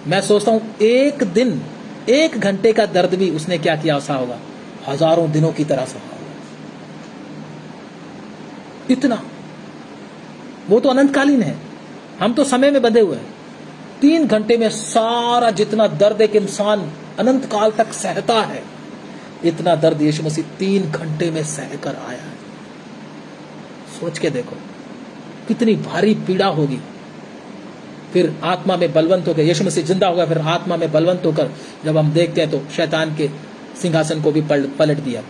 मैं सोचता हूं एक दिन 1 घंटे का दर्द भी उसने क्या किया सहा होगा, हजारों दिनों की तरह सहा होगा। इतना, वो तो अनंतकालीन है, हम तो समय में बंधे हुए हैं। 3 घंटे में सारा जितना दर्द एक इंसान अनंत काल तक सहता है, इतना दर्द यीशु मसीह 3 घंटे में सहकर आया है। सोच के देखो कितनी भारी पीड़ा होगी। फिर आत्मा में बलवंत होकर यीशु मसीह जिंदा होगा, फिर आत्मा में बलवंत होकर जब हम देखते हैं तो शैतान के सिंहासन को भी पलट दिया।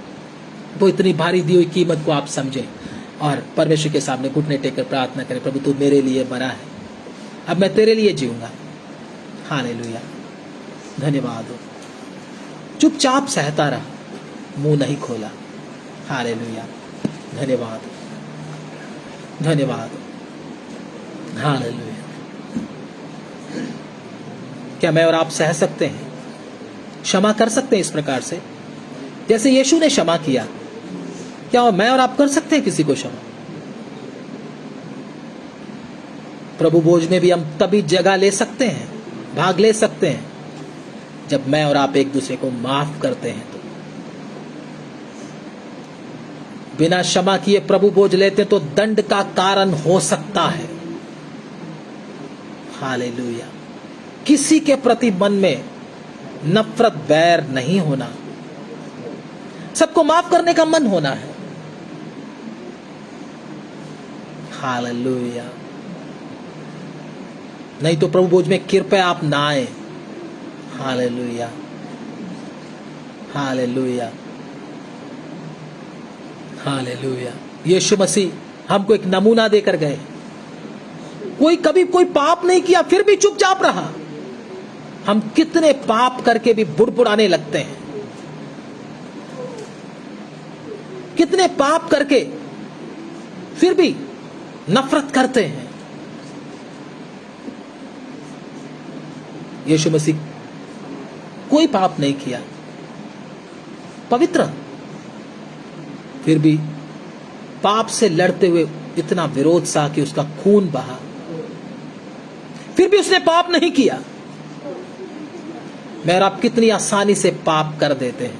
तो इतनी भारी दी हुई कीमत को आप समझें और परमेश्वर के सामने घुटने टेककर प्रार्थना करें, प्रभु तू मेरे लिए मरा है, अब मैं तेरे लिए जीऊंगा। हालेलुया, धन्यवाद हो। चुपचाप सहता रहा, मुंह नहीं खोला। हालेलुया, धन्यवाद, धन्यवाद। हालेलुया। क्या मैं और आप सह सकते हैं, क्षमा कर सकते हैं इस प्रकार से जैसे यीशु ने क्षमा किया? क्या मैं और आप कर सकते हैं किसी को क्षमा? प्रभु भोज में भी हम तभी जगह ले सकते हैं, भाग ले सकते हैं, जब मैं और आप एक दूसरे को माफ करते हैं। तो बिना क्षमा किए प्रभु भोज लेते तो दंड का कारण हो सकता है। हालेलुया। किसी के प्रति मन में नफरत, बैर नहीं होना, सबको माफ करने का मन होना है। हालेलुया। नहीं तो प्रभु भोज में कृपया आप ना आए। Hallelujah, hallelujah, hallelujah. यीशु मसीह हमको एक नमूना देकर गए। कभी कोई पाप नहीं किया फिर भी चुपचाप रहा। हम कितने पाप करके भी बुड़बुड़ाने लगते हैं, कितने पाप करके फिर भी नफरत करते हैं। यीशु मसीह कोई पाप नहीं किया, पवित्र, फिर भी पाप से लड़ते हुए इतना विरोध सा कि उसका खून बहा, फिर भी उसने पाप नहीं किया। मैं और आप कितनी आसानी से पाप कर देते हैं।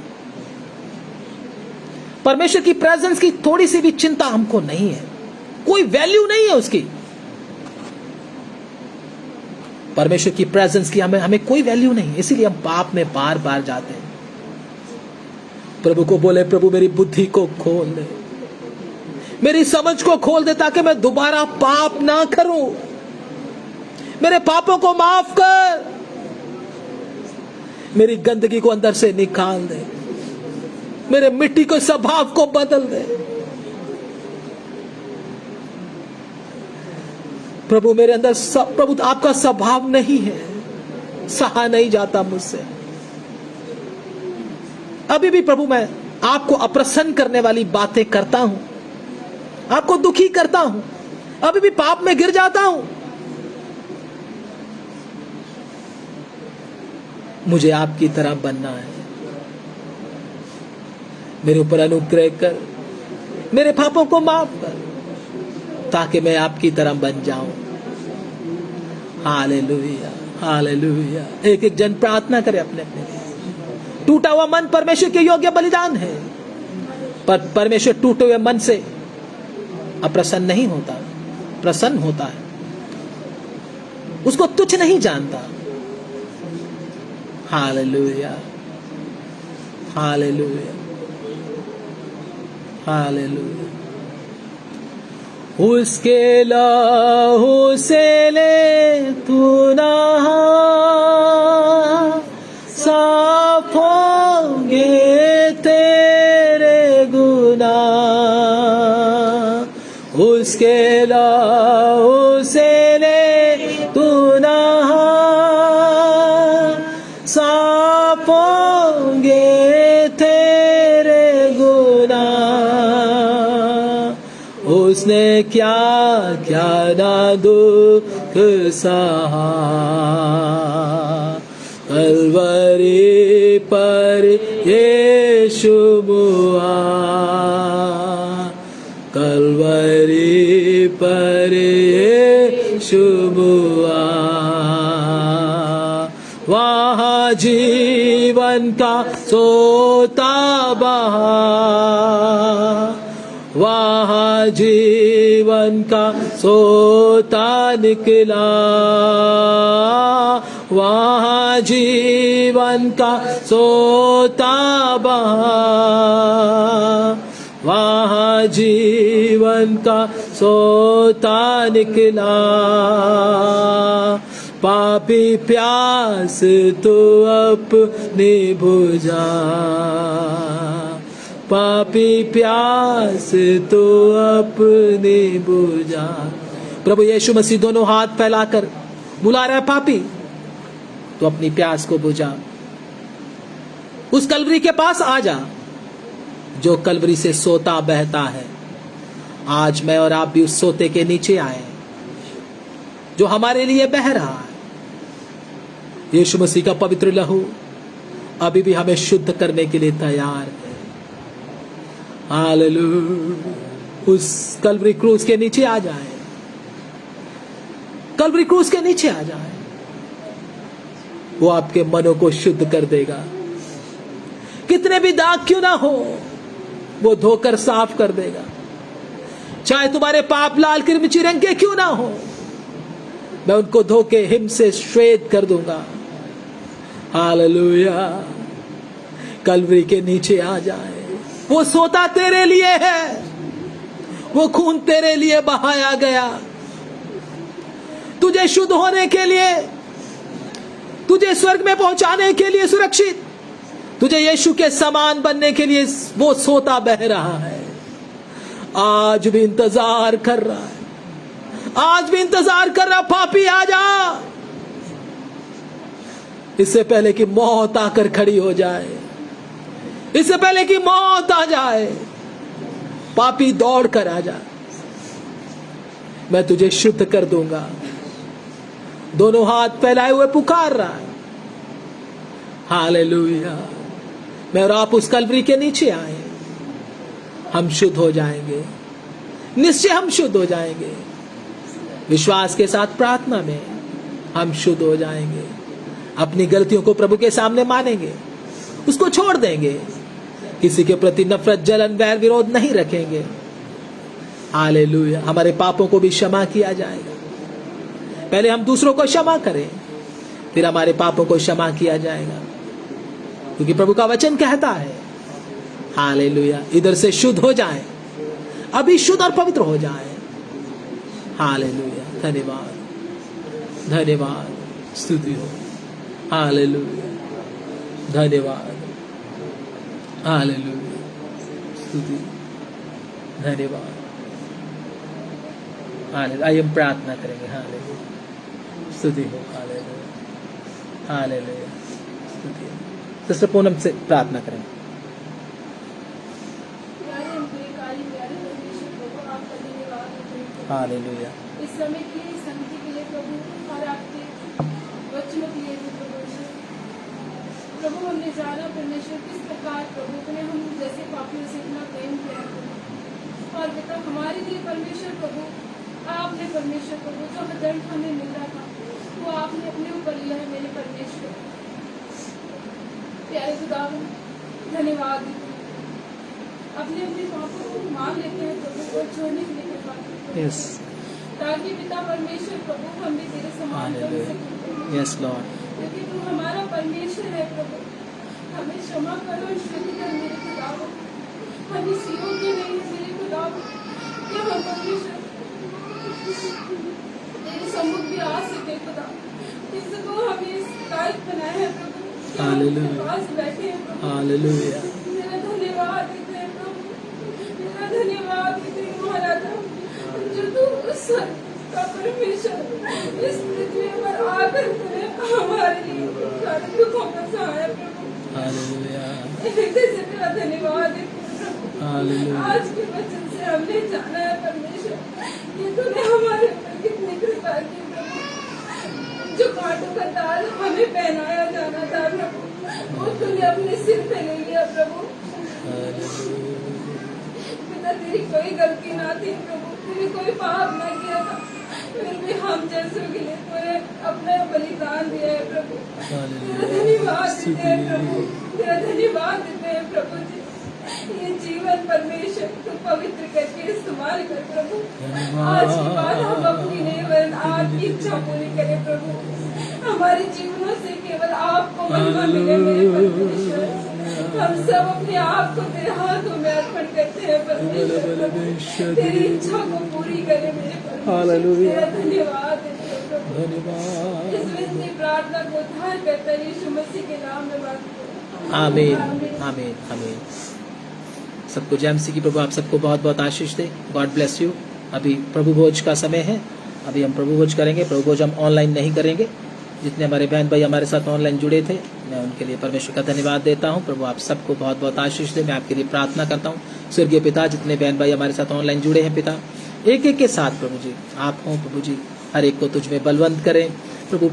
परमेश्वर की प्रेजेंस की थोड़ी सी भी चिंता हमको नहीं है, कोई वैल्यू नहीं है उसकी। परमेश्वर की प्रेजेंस की हमें कोई वैल्यू नहीं है, इसीलिए हम पाप में बार बार जाते हैं। प्रभु को बोले, प्रभु मेरी बुद्धि को खोल दे, मेरी समझ को खोल दे, ताकि मैं दोबारा पाप ना करूं। मेरे पापों को माफ कर, मेरी गंदगी को अंदर से निकाल दे, मेरे मिट्टी के स्वभाव को बदल दे। प्रभु मेरे अंदर प्रभु आपका स्वभाव नहीं है, सहा नहीं जाता मुझसे। अभी भी प्रभु मैं आपको अप्रसन्न करने वाली बातें करता हूं, आपको दुखी करता हूं, अभी भी पाप में गिर जाता हूं। मुझे आपकी तरह बनना है। मेरे ऊपर अनुग्रह कर, मेरे पापों को माफ कर, ताकि मैं आपकी तरह बन जाऊं। Hallelujah, hallelujah. एक एक जन प्रार्थना करे अपने अपने लिए। टूटा हुआ मन परमेश्वर के योग्य बलिदान है, पर परमेश्वर टूटे हुए मन से अप्रसन्न नहीं होता, प्रसन्न होता है, उसको तुच्छ नहीं जानता। Hallelujah, hallelujah, hallelujah. उसके लहू से ले तू नहा, साफ होंगे तेरे गुनाह। उसके लहू से ले तू नहा, साफ होंगे तेरे गुनाह। उसने क्या क्या ना दुख सहा, कलवरी पर यीशु मुआ, कलवरी पर यीशु मुआ। वहाँ वहाँ जीवन का सोता बहा, वहाँ जीवन का सोता निकला, वहाँ जीवन का सोता बहा, वहाँ जीवन का सोता निकला। पापी प्यास तो अपनी बुझा, पापी प्यास तो अपनी बुझा। प्रभु यीशु मसीह दोनों हाथ फैलाकर बुला रहा है, पापी तो अपनी प्यास को बुझा, उस कलवरी के पास आ जा जो कलवरी से सोता बहता है। आज मैं और आप भी उस सोते के नीचे आए जो हमारे लिए बह रहा है। यीशु मसीह का पवित्र लहू अभी भी हमें शुद्ध करने के लिए तैयार है। हालेलुया। उस कलवरी क्रूस के नीचे आ जाए, कलवरी क्रूस के नीचे आ जाए, वो आपके मनों को शुद्ध कर देगा। कितने भी दाग क्यों ना हो वो धोकर साफ कर देगा। चाहे तुम्हारे पाप लाल किरमिची रंग के क्यों ना हो, मैं उनको धोके हिम से श्वेत कर दूंगा। हालेलुया। कलवरी के नीचे आ जाए, वो सोता तेरे लिए है, वो खून तेरे लिए बहाया गया, तुझे शुद्ध होने के लिए, तुझे स्वर्ग में पहुंचाने के लिए, सुरक्षित तुझे यीशु के समान बनने के लिए वो सोता बह रहा है। आज भी इंतजार कर रहा है, आज भी इंतजार कर रहा। पापी आ जा, इससे पहले कि मौत आकर खड़ी हो जाए, इससे पहले कि मौत आ जाए, पापी दौड़ कर आ जा, मैं तुझे शुद्ध कर दूंगा। दोनों हाथ फैलाए हुए पुकार रहा है। हालेलुया। मैं और आप उस कलवरी के नीचे आए, हम शुद्ध हो जाएंगे, निश्चय हम शुद्ध हो जाएंगे। विश्वास के साथ प्रार्थना में हम शुद्ध हो जाएंगे। अपनी गलतियों को प्रभु के सामने मानेंगे, उसको छोड़ देंगे, किसी के प्रति नफरत, जलन, वैर, विरोध नहीं रखेंगे। हालेलुया। हमारे पापों को भी क्षमा किया जाएगा। पहले हम दूसरों को क्षमा करें, फिर हमारे पापों को क्षमा किया जाएगा, क्योंकि प्रभु का वचन कहता है हालेलुया, इधर से शुद्ध हो जाए, अभी शुद्ध और पवित्र हो जाए। हालेलुया। धन्यवाद, धन्यवाद, स्तुति हो। हालेलुया। धन्यवाद, हालेलुया, स्तुति, धन्यवाद। हालेलुया। आइए हम प्रार्थना करेंगे। हालेलुया, स्तुति हो। हालेलुया, हालेलुया, स्तुति हो। सिस्टर पूनम से प्रार्थना करें। हालेलुया। इस समय के लिए, संगति के लिए प्रभु, और आपके वचनों के लिए प्रभु हमने जाना परमेश्वर किस प्रकार प्रभु ने हम जैसे पापियों से इतना प्रेम किया, और पिता हमारे लिए परमेश्वर प्रभु, आपने परमेश्वर प्रभु जो दंड हमें मिल रहा था वो आपने अपने ऊपर लिया है। मेरे परमेश्वर प्यारे खुदावन, धन्यवाद। अपने अपने पापों को मान लेते हैं प्रभु, और छोड़ने के लिए यस, ताकि पिता परमेश्वर प्रभु हम भी तेरे समान बन सकें। यस लॉर्ड, क्योंकि तू हमारा परमेश्वर है प्रभु। हमें क्षमा करो, शुद्ध कर मेरे खुदावन। हम इस योग्य नहीं है मेरे खुदावन कि हम परमेश्वर तेरे सम्मुख भी आ सके खुदा। इसको हमें इस लायक बनाया है प्रभु, कि हम तेरे पास बैठे हैं प्रभु। हालेलुया। मेरा धन्यवाद देते हैं प्रभु, मेरा धन्यवाद देते हैं महाराजा, जो तू उस का परमेश्वर इस पृथ्वी पर आकर हमारे लिए दुखों का सहारा प्रभु। हालेलुया, तेरा धन्यवाद है प्रभु। हालेलुया। आज के वचन से हमने जाना है परमेश्वर, ये तूने हमारे ऊपर कितनी कृपा की प्रभु। जो कांटों का ताज हमें पहनाया जाना था प्रभु, वो तूने अपने सिर पे ले लिया प्रभु। पिता तेरी कोई गलती ना थी प्रभु, तेरी कोई पाप ना किया था, फिर भी हम जैसों के लिए पूरे अपना बलिदान दिया है प्रभु। तेरा धन्यवाद देते हैं प्रभु, तेरा धन्यवाद देते हैं प्रभु जी। ये जीवन परमेश्वर को पवित्र करके इस्तेमाल कर प्रभु। आज के बाद हम अपनी नहीं वरन आपकी इच्छा पूरी करें प्रभु। हमारे जीवनों से केवल आपको महिमा मिले मेरे परमेश्वर। हम सब अपने आप को तेरे हाथों में अर्पण करते हैं परमेश्वर। तेरी इच्छा को पूरी करें मेरे परमेश्वर। तेरा धन्यवाद देते हैं प्रभु। इस विनती प्रार्थना को उद्धार करता यीशु मसीह के नाम में मांगते हैं। आमीन आमीन आमीन। सबको जय मसीह की। प्रभु आप सबको बहुत बहुत आशीष दे। God bless you. अभी प्रभु भोज का समय है, अभी हम प्रभु भोज करेंगे। प्रभु भोज हम ऑनलाइन नहीं करेंगे। जितने हमारे बहन भाई हमारे साथ ऑनलाइन जुड़े थे, मैं उनके लिए परमेश्वर का धन्यवाद देता हूं। प्रभु आप सबको बहुत बहुत आशीष दे। मैं आपके लिए प्रार्थना करता हूं। स्वर्गीय पिता, जितने बहन भाई हमारे साथ ऑनलाइन जुड़े हैं पिता, एक एक के साथ प्रभु जी आप हों प्रभु जी, हर एक को तुझ में बलवंत करें प्रभु।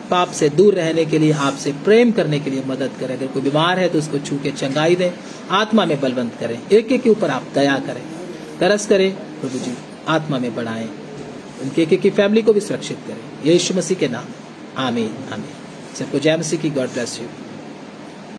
पाप से दूर रहने के लिए, आपसे प्रेम करने के लिए मदद करें। अगर कोई बीमार है तो उसको छू के चंगाई दें, आत्मा में बलवंत करें। एक एक के ऊपर आप दया करें, तरस करें प्रभु जी, आत्मा में बढ़ाएं। उनके एक एक की फैमिली को भी सुरक्षित करें, यीशु मसीह के नाम। आमीन आमीन। सबको जय मसीह की। God bless you.